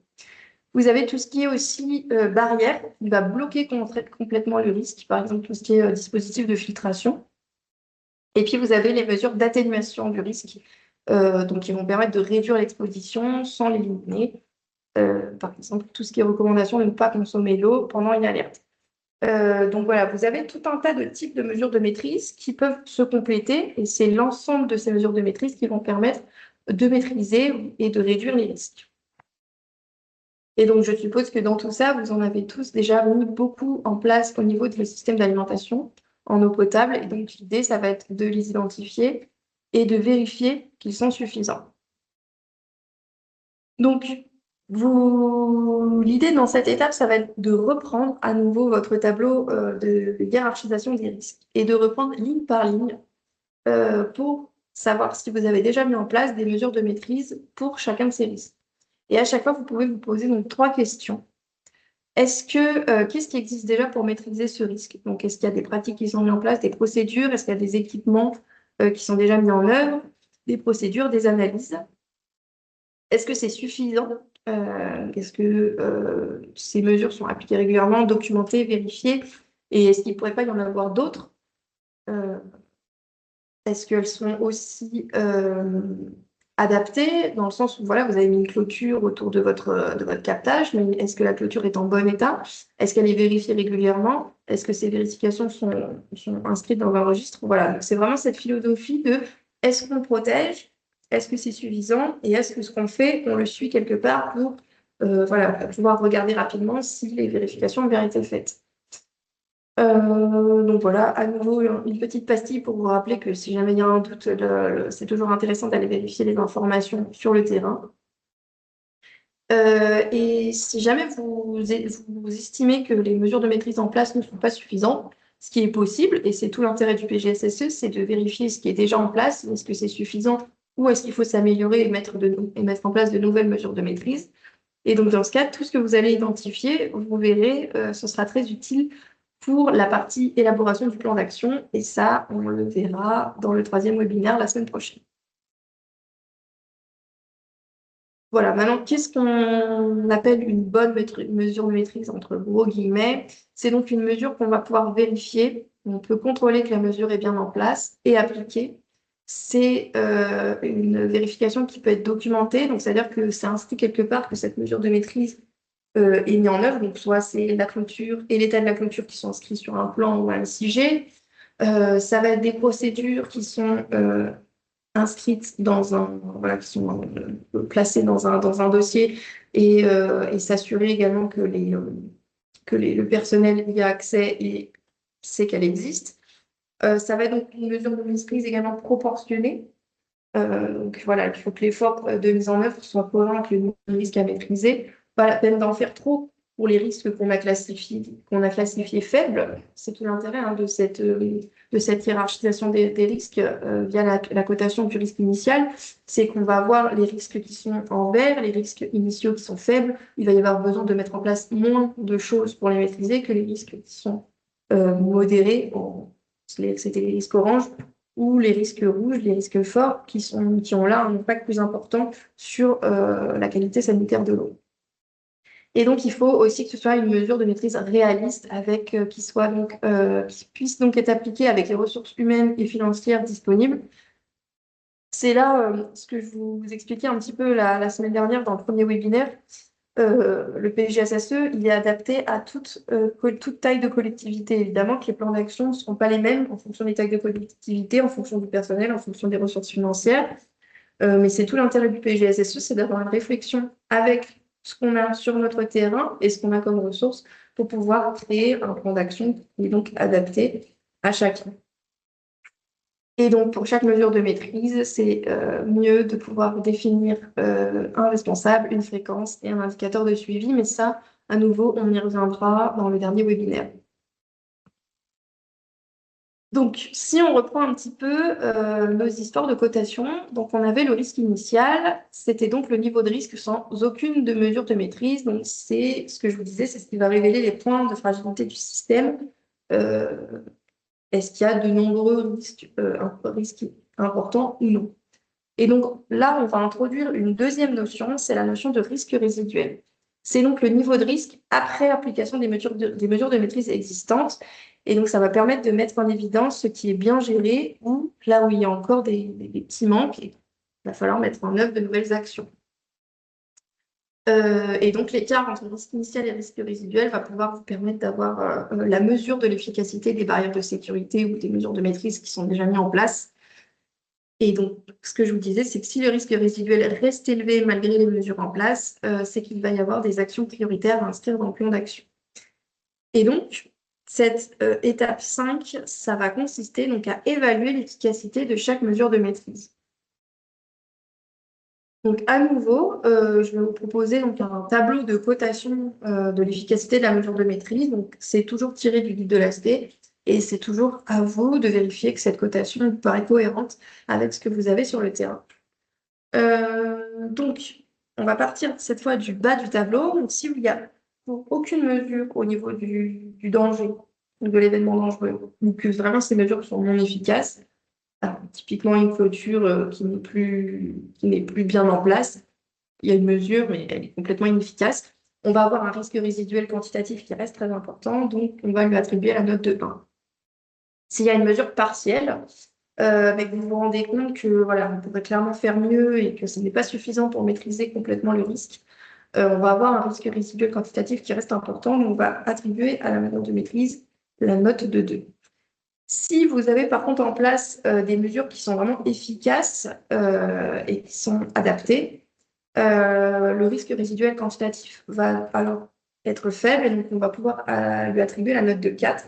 Vous avez tout ce qui est aussi barrière, qui va bloquer complètement le risque, par exemple tout ce qui est dispositif de filtration. Et puis vous avez les mesures d'atténuation du risque, donc qui vont permettre de réduire l'exposition sans l'éliminer. Par exemple, tout ce qui est recommandation de ne pas consommer l'eau pendant une alerte. Donc voilà, vous avez tout un tas de types de mesures de maîtrise qui peuvent se compléter et c'est l'ensemble de ces mesures de maîtrise qui vont permettre de maîtriser et de réduire les risques. Et donc, je suppose que dans tout ça, vous en avez tous déjà mis beaucoup en place au niveau de vos systèmes d'alimentation en eau potable. Et donc, l'idée, ça va être de les identifier et de vérifier qu'ils sont suffisants. Donc, l'idée dans cette étape, ça va être de reprendre à nouveau votre tableau de hiérarchisation des risques et de reprendre ligne par ligne pour savoir si vous avez déjà mis en place des mesures de maîtrise pour chacun de ces risques. Et à chaque fois, vous pouvez vous poser donc 3 questions. Qu'est-ce qui existe déjà pour maîtriser ce risque? Donc, est-ce qu'il y a des pratiques qui sont mises en place, des procédures? Est-ce qu'il y a des équipements qui sont déjà mis en œuvre, des procédures, des analyses? Est-ce que c'est suffisant? Est-ce que ces mesures sont appliquées régulièrement, documentées, vérifiées? Et est-ce qu'il ne pourrait pas y en avoir d'autres? Euh, Est-ce qu'elles sont aussi adaptées dans le sens où voilà, vous avez mis une clôture autour de votre captage, mais est-ce que la clôture est en bon état? Est-ce qu'elle est vérifiée régulièrement? Est-ce que ces vérifications sont inscrites dans un registre? Voilà, c'est vraiment cette philosophie de est-ce qu'on protège? Est-ce que c'est suffisant? Et est-ce que ce qu'on fait, on le suit quelque part pour voilà, pouvoir regarder rapidement si les vérifications ont bien été faites? Donc voilà, à nouveau, une petite pastille pour vous rappeler que si jamais il y a un doute, c'est toujours intéressant d'aller vérifier les informations sur le terrain. Et si jamais vous estimez que les mesures de maîtrise en place ne sont pas suffisantes, ce qui est possible, et c'est tout l'intérêt du PGSSE, c'est de vérifier ce qui est déjà en place, est-ce que c'est suffisant ou est-ce qu'il faut s'améliorer et mettre en place de nouvelles mesures de maîtrise. Et donc, dans ce cas, tout ce que vous allez identifier, vous verrez, ce sera très utile pour la partie élaboration du plan d'action. Et ça, on le verra dans le 3e webinaire la semaine prochaine. Voilà, maintenant, qu'est-ce qu'on appelle une bonne mesure de maîtrise entre gros guillemets? C'est donc une mesure qu'on va pouvoir vérifier. On peut contrôler que la mesure est bien en place et appliquée. C'est une vérification qui peut être documentée, donc c'est-à-dire que c'est inscrit quelque part que cette mesure de maîtrise est mise en œuvre. Donc, soit c'est la clôture et l'état de la clôture qui sont inscrits sur un plan ou un SIG. Ça va être des procédures qui sont inscrites voilà, qui sont placées dans un dossier et s'assurer également que le personnel y a accès et sait qu'elle existe. Ça va être donc une mesure de maîtrise également proportionnée. Donc voilà, il faut que l'effort de mise en œuvre soit cohérent avec le risque à maîtriser. Pas la peine d'en faire trop pour les risques qu'on a classifiés faibles. C'est tout l'intérêt de cette hiérarchisation des risques via la cotation du risque initial. C'est qu'on va avoir les risques qui sont en vert, les risques initiaux qui sont faibles. Il va y avoir besoin de mettre en place moins de choses pour les maîtriser que les risques qui sont modérés. C'était les risques orange ou les risques rouges, les risques forts, qui ont là un impact plus important sur la qualité sanitaire de l'eau. Et donc, il faut aussi que ce soit une mesure de maîtrise réaliste qui puisse donc être appliquée avec les ressources humaines et financières disponibles. C'est là ce que je vous expliquais un petit peu la semaine dernière dans le premier webinaire. Le PGSSE, il est adapté à toute taille de collectivité. Évidemment que les plans d'action ne seront pas les mêmes en fonction des tailles de collectivité, en fonction du personnel, en fonction des ressources financières. Mais c'est tout l'intérêt du PGSSE, c'est d'avoir une réflexion avec ce qu'on a sur notre terrain et ce qu'on a comme ressources pour pouvoir créer un plan d'action qui est donc adapté à chacun. Et donc, pour chaque mesure de maîtrise, c'est mieux de pouvoir définir un responsable, une fréquence et un indicateur de suivi. Mais ça, à nouveau, on y reviendra dans le dernier webinaire. Donc, si on reprend un petit peu nos histoires de cotation, donc on avait le risque initial, c'était donc le niveau de risque sans aucune de mesure de maîtrise. Donc, c'est ce que je vous disais, c'est ce qui va révéler les points de fragilité du système. Euh, Est-ce qu'il y a de nombreux risques importants ou non? Et donc là, on va introduire une deuxième notion, c'est la notion de risque résiduel. C'est donc le niveau de risque après application des mesures de maîtrise existantes. Et donc, ça va permettre de mettre en évidence ce qui est bien géré ou là où il y a encore des petits manques et il va falloir mettre en œuvre de nouvelles actions. Et donc, l'écart entre risque initial et risque résiduel va pouvoir vous permettre d'avoir la mesure de l'efficacité des barrières de sécurité ou des mesures de maîtrise qui sont déjà mises en place. Et donc, ce que je vous disais, c'est que si le risque résiduel reste élevé malgré les mesures en place, c'est qu'il va y avoir des actions prioritaires à inscrire dans le plan d'action. Et donc, cette étape 5, ça va consister donc à évaluer l'efficacité de chaque mesure de maîtrise. Donc, à nouveau, je vais vous proposer donc, un tableau de cotation de l'efficacité de la mesure de maîtrise. Donc, c'est toujours tiré du guide de l'ASD et c'est toujours à vous de vérifier que cette cotation vous paraît cohérente avec ce que vous avez sur le terrain. Donc, on va partir cette fois du bas du tableau. Donc, si il n'y a pour aucune mesure au niveau du danger, de l'événement dangereux, ou que vraiment ces mesures sont non efficaces, alors, typiquement une clôture qui n'est plus bien en place, il y a une mesure, mais elle est complètement inefficace. On va avoir un risque résiduel quantitatif qui reste très important, donc on va lui attribuer la note de 1. S'il y a une mesure partielle, mais que vous vous rendez compte que voilà, on pourrait clairement faire mieux et que ce n'est pas suffisant pour maîtriser complètement le risque, on va avoir un risque résiduel quantitatif qui reste important, donc on va attribuer à la mesure de maîtrise la note de 2. Si vous avez par contre en place des mesures qui sont vraiment efficaces et qui sont adaptées, le risque résiduel quantitatif va alors être faible et donc on va pouvoir lui attribuer la note de 4.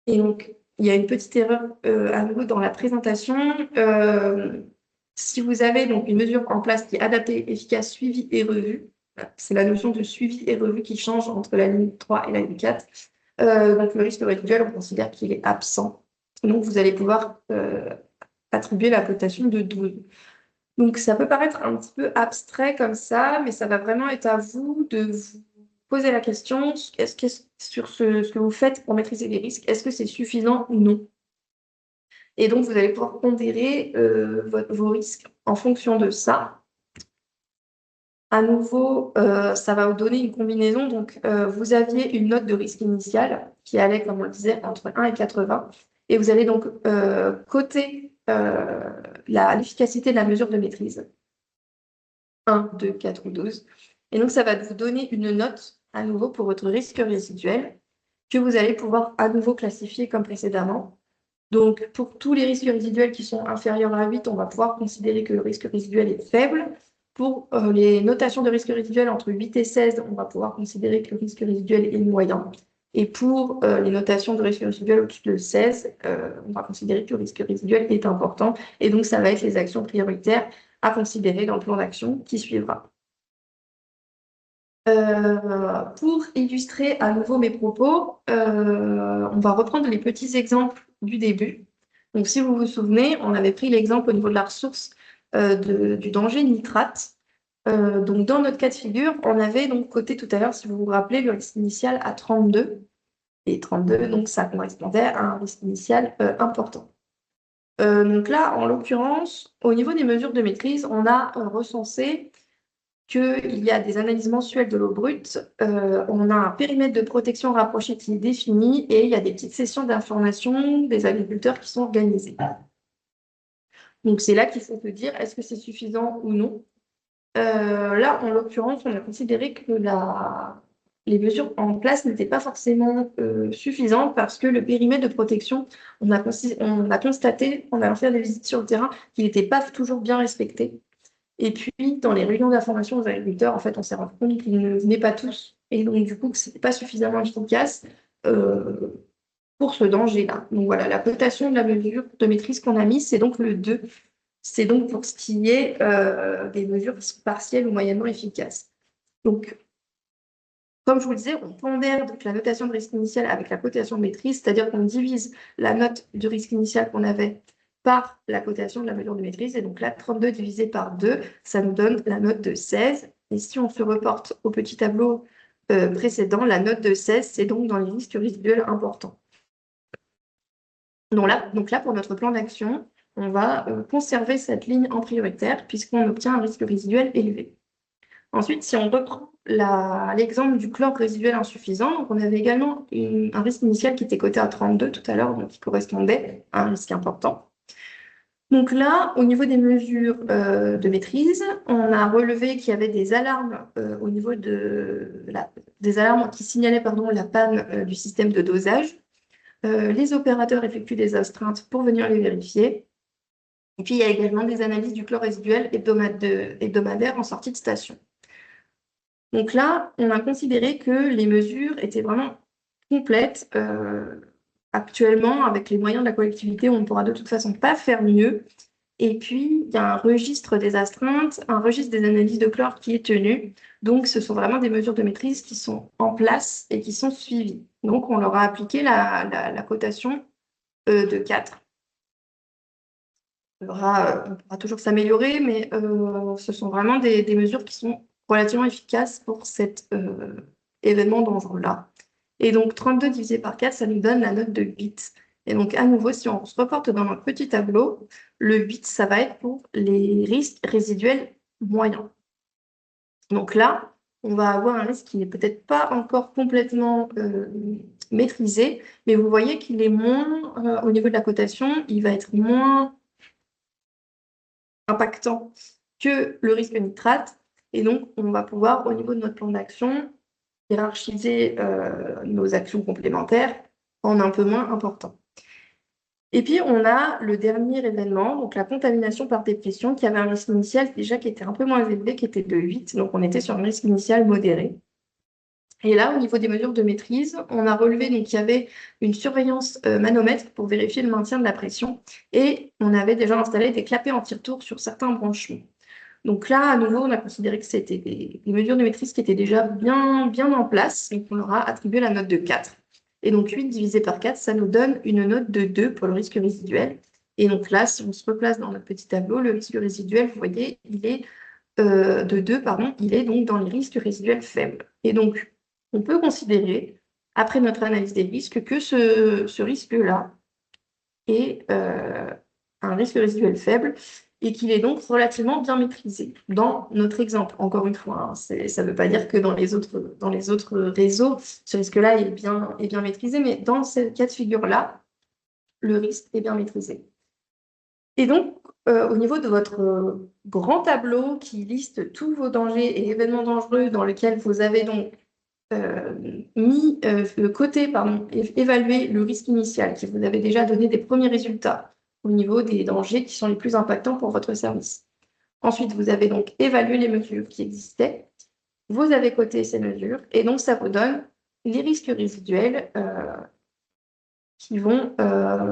Et donc, il y a une petite erreur à nouveau dans la présentation. Si vous avez donc une mesure en place qui est adaptée, efficace, suivie et revue, c'est la notion de suivi et revue qui change entre la ligne 3 et la ligne 4. Donc, le risque résiduel, on considère qu'il est absent. Donc, vous allez pouvoir attribuer la cotation de 12. Donc, ça peut paraître un petit peu abstrait comme ça, mais ça va vraiment être à vous de vous poser la question, est-ce que sur ce que vous faites pour maîtriser les risques, est-ce que c'est suffisant ou non? Et donc, vous allez pouvoir pondérer vos risques en fonction de ça. À nouveau, ça va vous donner une combinaison. Donc, vous aviez une note de risque initiale qui allait, comme on le disait, entre 1 et 80. Et vous allez donc coter l'efficacité de la mesure de maîtrise. 1, 2, 4 ou 12. Et donc, ça va vous donner une note à nouveau pour votre risque résiduel que vous allez pouvoir à nouveau classifier comme précédemment. Donc, pour tous les risques résiduels qui sont inférieurs à 8, on va pouvoir considérer que le risque résiduel est faible. Pour les notations de risque résiduel entre 8 et 16, on va pouvoir considérer que le risque résiduel est moyen. Et pour les notations de risque résiduel au-dessus de 16, on va considérer que le risque résiduel est important. Et donc, ça va être les actions prioritaires à considérer dans le plan d'action qui suivra. Pour illustrer à nouveau mes propos, on va reprendre les petits exemples du début. Donc, si vous vous souvenez, on avait pris l'exemple au niveau de la ressource du danger nitrate. Donc, dans notre cas de figure, on avait donc coté tout à l'heure, si vous vous rappelez, le risque initial à 32. Et 32, donc ça correspondait à un risque initial important. Donc là, en l'occurrence, au niveau des mesures de maîtrise, on a recensé qu'il y a des analyses mensuelles de l'eau brute, on a un périmètre de protection rapproché qui est défini et il y a des petites sessions d'information des agriculteurs qui sont organisées. Donc c'est là qu'il faut se dire, est-ce que c'est suffisant ou non? Là, en l'occurrence, on a considéré que les mesures en place n'étaient pas forcément suffisantes parce que le périmètre de protection, on a constaté, en allant faire des visites sur le terrain, qu'il n'était pas toujours bien respecté. Et puis, dans les réunions d'information aux agriculteurs, en fait, on s'est rendu compte qu'ils ne venaient pas tous. Et donc, du coup, que ce n'était pas suffisamment efficace pour ce danger-là. Donc, voilà, la cotation de la mesure de maîtrise qu'on a mise, c'est donc le 2. C'est donc pour ce qui est des mesures partielles ou moyennement efficaces. Donc, Comme je vous le disais, on pondère donc la notation de risque initial avec la cotation de maîtrise, c'est-à-dire qu'on divise la note du risque initial qu'on avait par la cotation de la mesure de maîtrise. Et donc là, 32 divisé par 2, ça nous donne la note de 16. Et si on se reporte au petit tableau précédent, la note de 16, c'est donc dans les risques résiduels importants. Donc là, pour notre plan d'action, on va conserver cette ligne en prioritaire puisqu'on obtient un risque résiduel élevé. Ensuite, si on reprend l'exemple du chlore résiduel insuffisant, donc on avait également un risque initial qui était coté à 32 tout à l'heure, donc qui correspondait à un risque important. Donc là, au niveau des mesures de maîtrise, on a relevé qu'il y avait des alarmes au niveau des alarmes qui signalaient la panne du système de dosage. Les opérateurs effectuent des astreintes pour venir les vérifier. Et puis, il y a également des analyses du chlore résiduel hebdomadaires en sortie de station. Donc là, on a considéré que les mesures étaient vraiment complètes. Actuellement, avec les moyens de la collectivité, on ne pourra de toute façon pas faire mieux. Et puis, il y a un registre des astreintes, un registre des analyses de chlore qui est tenu. Donc, ce sont vraiment des mesures de maîtrise qui sont en place et qui sont suivies. Donc, on leur a appliqué la cotation de 4. On pourra toujours s'améliorer, mais ce sont vraiment des mesures qui sont relativement efficaces pour cet événement dangereux-là. Et donc, 32 divisé par 4, ça nous donne la note de 8. Et donc, à nouveau, si on se reporte dans notre petit tableau, le 8, ça va être pour les risques résiduels moyens. Donc là, on va avoir un risque qui n'est peut-être pas encore complètement maîtrisé, mais vous voyez qu'il est moins, au niveau de la cotation, il va être moins impactant que le risque nitrate. Et donc, on va pouvoir, au niveau de notre plan d'action, hiérarchiser nos actions complémentaires en un peu moins important. Et puis, on a le dernier événement, donc la contamination par dépression, qui avait un risque initial déjà qui était un peu moins élevé, qui était de 8. Donc, on était sur un risque initial modéré. Et là, au niveau des mesures de maîtrise, on a relevé qu'il y avait une surveillance manomètre pour vérifier le maintien de la pression. Et on avait déjà installé des clapets anti-retour sur certains branchements. Donc là, à nouveau, on a considéré que c'était des mesures de maîtrise qui étaient déjà bien en place. Donc, on leur a attribué la note de 4. Et donc, 8 divisé par 4, ça nous donne une note de 2 pour le risque résiduel. Et donc là, si on se replace dans notre petit tableau, le risque résiduel, vous voyez, il est de 2, pardon, il est donc dans les risques résiduels faibles. Et donc, on peut considérer, après notre analyse des risques, que ce risque-là est un risque résiduel faible et qu'il est donc relativement bien maîtrisé dans notre exemple. Encore une fois, ça ne veut pas dire que dans les autres réseaux, ce risque-là est bien maîtrisé, mais dans ce cas de figure-là, le risque est bien maîtrisé. Et donc, au niveau de votre grand tableau qui liste tous vos dangers et événements dangereux dans lesquels vous avez donc mis le côté, évaluer le risque initial, qui vous avait déjà donné des premiers résultats au niveau des dangers qui sont les plus impactants pour votre service. Ensuite, vous avez donc évalué les mesures qui existaient, vous avez coté ces mesures, et donc ça vous donne les risques résiduels qui vont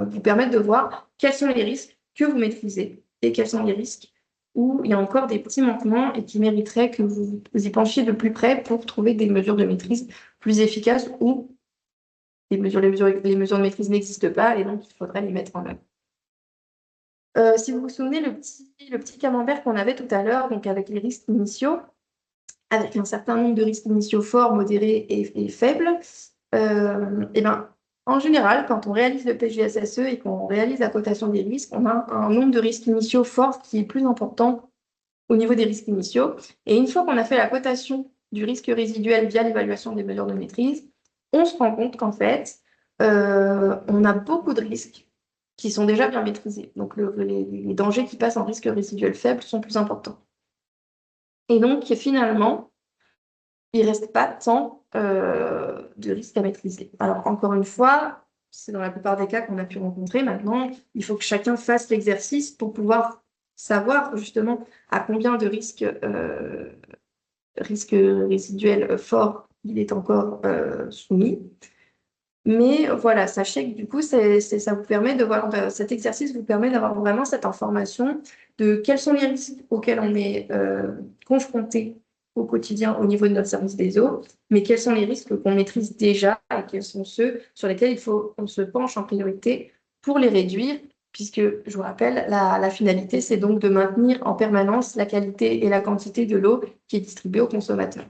vous permettre de voir quels sont les risques que vous maîtrisez et quels sont les risques où il y a encore des petits manquements et qui mériteraient que vous y penchiez de plus près pour trouver des mesures de maîtrise plus efficaces ou les mesures de maîtrise n'existent pas et donc il faudrait les mettre en œuvre. Si vous vous souvenez, le petit camembert qu'on avait tout à l'heure, donc avec les risques initiaux, avec un certain nombre de risques initiaux forts, modérés et faibles, et ben, en général, quand on réalise le PGSSE et qu'on réalise la cotation des risques, on a un nombre de risques initiaux forts qui est plus important au niveau des risques initiaux. Et une fois qu'on a fait la cotation du risque résiduel via l'évaluation des mesures de maîtrise, on se rend compte qu'en fait, on a beaucoup de risques qui sont déjà bien maîtrisés. Donc, les dangers qui passent en risque résiduel faible sont plus importants. Et donc, finalement, il ne reste pas tant de risques à maîtriser. Alors, encore une fois, c'est dans la plupart des cas qu'on a pu rencontrer. Maintenant, il faut que chacun fasse l'exercice pour pouvoir savoir justement à combien de risques résiduels forts il est encore soumis. Mais voilà, sachez que du coup, ça vous permet de voir, cet exercice vous permet d'avoir vraiment cette information de quels sont les risques auxquels on est confronté au quotidien au niveau de notre service des eaux, mais quels sont les risques qu'on maîtrise déjà et quels sont ceux sur lesquels il faut qu'on se penche en priorité pour les réduire, puisque, je vous rappelle, la finalité, c'est donc de maintenir en permanence la qualité et la quantité de l'eau qui est distribuée aux consommateurs.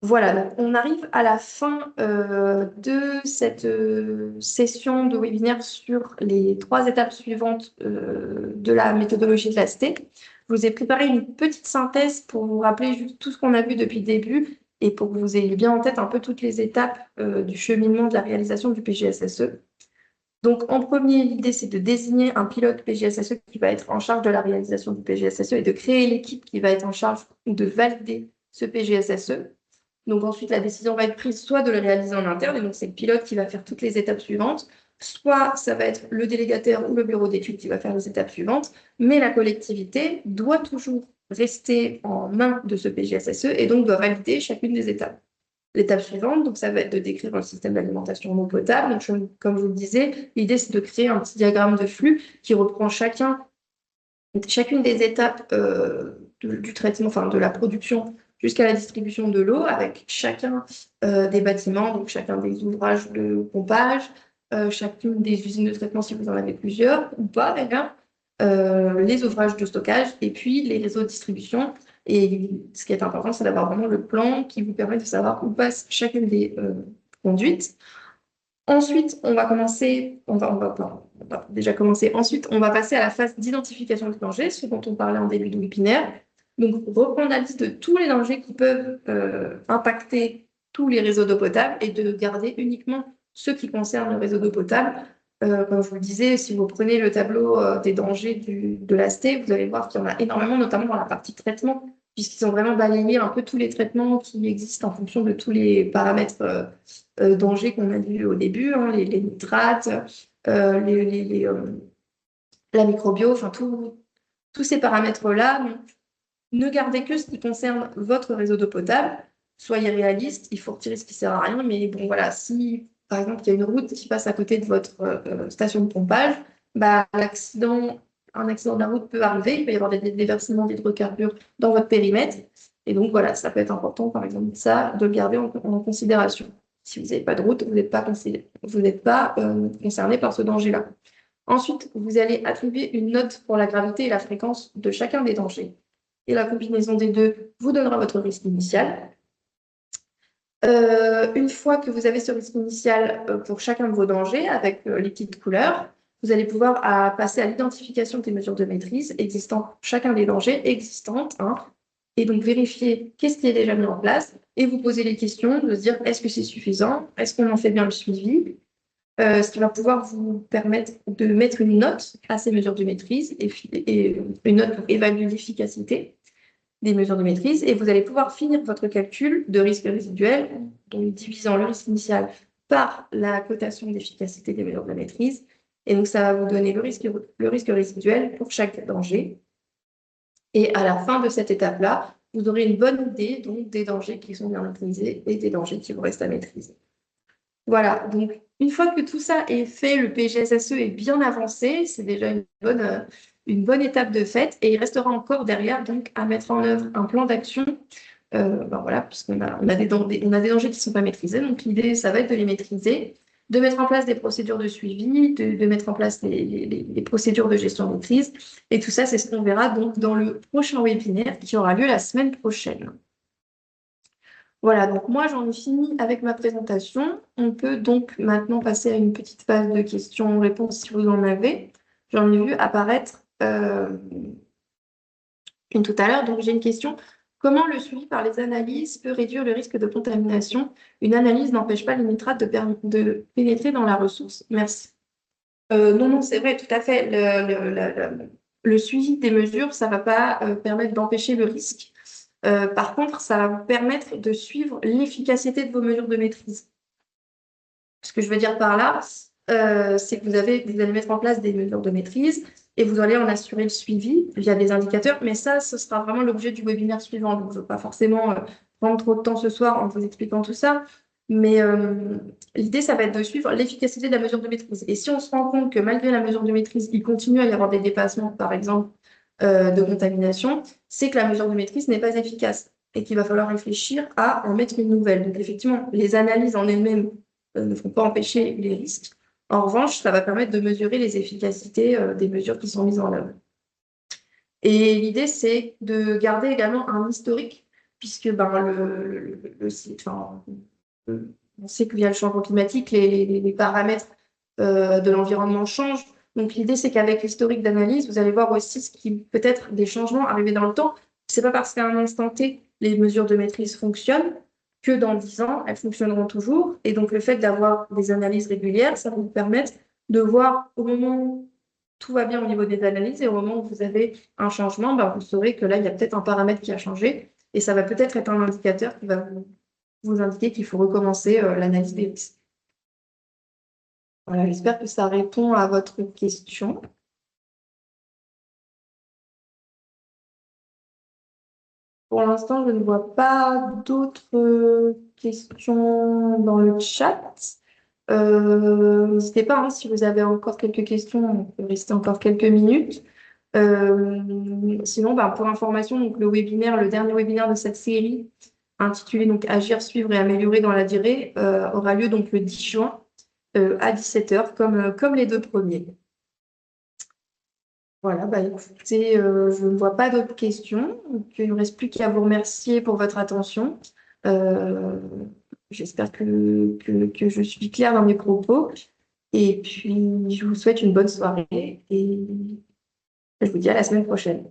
Voilà, donc on arrive à la fin de cette session de webinaire sur les 3 étapes suivantes de la méthodologie de l'AST. Je vous ai préparé une petite synthèse pour vous rappeler juste tout ce qu'on a vu depuis le début et pour que vous ayez bien en tête un peu toutes les étapes du cheminement de la réalisation du PGSSE. Donc, en premier, l'idée, c'est de désigner un pilote PGSSE qui va être en charge de la réalisation du PGSSE et de créer l'équipe qui va être en charge de valider ce PGSSE. Donc ensuite, la décision va être prise soit de le réaliser en interne, et donc c'est le pilote qui va faire toutes les étapes suivantes, soit ça va être le délégataire ou le bureau d'études qui va faire les étapes suivantes, mais la collectivité doit toujours rester en main de ce PGSSE et donc doit valider chacune des étapes. L'étape suivante, donc ça va être de décrire un système d'alimentation en eau potable. Donc, comme je vous le disais, l'idée c'est de créer un petit diagramme de flux qui reprend chacune des étapes du traitement, enfin de la production jusqu'à la distribution de l'eau, avec chacun des bâtiments, donc chacun des ouvrages de pompage, chacune des usines de traitement si vous en avez plusieurs, ou pas d'ailleurs, les ouvrages de stockage, et puis les réseaux de distribution. Et ce qui est important, c'est d'avoir vraiment le plan qui vous permet de savoir où passe chacune des conduites. Ensuite, on va déjà commencer. Ensuite, on va passer à la phase d'identification du danger, ce dont on parlait en début de webinaire. Donc, reprendre la liste de tous les dangers qui peuvent impacter tous les réseaux d'eau potable et de garder uniquement ceux qui concernent le réseau d'eau potable. Comme je vous le disais, si vous prenez le tableau des dangers de l'AST, vous allez voir qu'il y en a énormément, notamment dans la partie traitement, puisqu'ils ont vraiment balayé un peu tous les traitements qui existent en fonction de tous les paramètres dangers qu'on a vus au début, hein, les nitrates, la microbio, enfin tous ces paramètres-là. Ne gardez que ce qui concerne votre réseau d'eau potable. Soyez réaliste, il faut retirer ce qui ne sert à rien, mais bon voilà, si par exemple il y a une route qui passe à côté de votre station de pompage, bah, un accident de la route peut arriver, il peut y avoir des déversements d'hydrocarbures dans votre périmètre, et donc voilà, ça peut être important par exemple ça, de le garder en considération. Si vous n'avez pas de route, vous n'êtes pas concerné par ce danger-là. Ensuite, vous allez attribuer une note pour la gravité et la fréquence de chacun des dangers. Et la combinaison des deux vous donnera votre risque initial. Une fois que vous avez ce risque initial pour chacun de vos dangers, avec les petites couleurs, vous allez pouvoir passer à l'identification des mesures de maîtrise existant pour chacun des dangers existantes, hein, et donc vérifier qu'est-ce qui est déjà mis en place, et vous poser les questions de se dire est-ce que c'est suffisant, est-ce qu'on en fait bien le suivi, ce qui va pouvoir vous permettre de mettre une note à ces mesures de maîtrise et une note pour évaluer l'efficacité des mesures de maîtrise, et vous allez pouvoir finir votre calcul de risque résiduel en divisant le risque initial par la cotation d'efficacité des mesures de maîtrise. Et donc, ça va vous donner le risque résiduel pour chaque danger. Et à la fin de cette étape-là, vous aurez une bonne idée donc, des dangers qui sont bien maîtrisés et des dangers qui vous restent à maîtriser. Voilà, donc une fois que tout ça est fait, le PGSSE est bien avancé, c'est déjà une bonne étape de fait, et il restera encore derrière donc à mettre en œuvre un plan d'action, voilà, puisqu'on a des dangers qui ne sont pas maîtrisés, donc l'idée, ça va être de les maîtriser, de mettre en place des procédures de suivi, de mettre en place les procédures de gestion de crise, et tout ça, c'est ce qu'on verra donc dans le prochain webinaire qui aura lieu la semaine prochaine. Voilà, donc moi j'en ai fini avec ma présentation. On peut donc maintenant passer à une petite phase de questions-réponses si vous en avez. J'en ai vu apparaître une tout à l'heure, donc j'ai une question. Comment le suivi par les analyses peut réduire le risque de contamination? Une analyse n'empêche pas les nitrates de pénétrer dans la ressource. Merci. Non, c'est vrai, tout à fait. Le suivi des mesures, ça ne va pas permettre d'empêcher le risque. Par contre, ça va vous permettre de suivre l'efficacité de vos mesures de maîtrise. Ce que je veux dire par là, c'est que vous allez mettre en place des mesures de maîtrise et vous allez en assurer le suivi via des indicateurs. Mais ça, ce sera vraiment l'objet du webinaire suivant. Donc, je ne veux pas forcément prendre trop de temps ce soir en vous expliquant tout ça. Mais l'idée, ça va être de suivre l'efficacité de la mesure de maîtrise. Et si on se rend compte que malgré la mesure de maîtrise, il continue à y avoir des dépassements, par exemple, de contamination, c'est que la mesure de maîtrise n'est pas efficace et qu'il va falloir réfléchir à en mettre une nouvelle. Donc effectivement, les analyses en elles-mêmes ne vont pas empêcher les risques. En revanche, ça va permettre de mesurer les efficacités des mesures qui sont mises en œuvre. Et l'idée, c'est de garder également un historique, puisque ben, le site, enfin, on sait que via le changement climatique, les paramètres de l'environnement changent. Donc l'idée, c'est qu'avec l'historique d'analyse, vous allez voir aussi ce qui peut être des changements arrivés dans le temps. C'est pas parce qu'à un instant T, les mesures de maîtrise fonctionnent que dans 10 ans, elles fonctionneront toujours. Et donc le fait d'avoir des analyses régulières, ça va vous permettre de voir au moment où tout va bien au niveau des analyses et au moment où vous avez un changement, ben, vous saurez que là, il y a peut-être un paramètre qui a changé et ça va peut-être être un indicateur qui va vous indiquer qu'il faut recommencer l'analyse des risques. Voilà, j'espère que ça répond à votre question. Pour l'instant, je ne vois pas d'autres questions dans le chat. N'hésitez pas, hein, si vous avez encore quelques questions, on peut rester encore quelques minutes. Sinon, ben, pour information, donc, le dernier webinaire de cette série, intitulé donc Agir, suivre et améliorer dans la durée, aura lieu donc le 10 juin à 17h, comme les deux premiers. Voilà, bah, écoutez, je ne vois pas d'autres questions. Donc, il ne me reste plus qu'à vous remercier pour votre attention. J'espère que je suis claire dans mes propos. Et puis, je vous souhaite une bonne soirée et je vous dis à la semaine prochaine.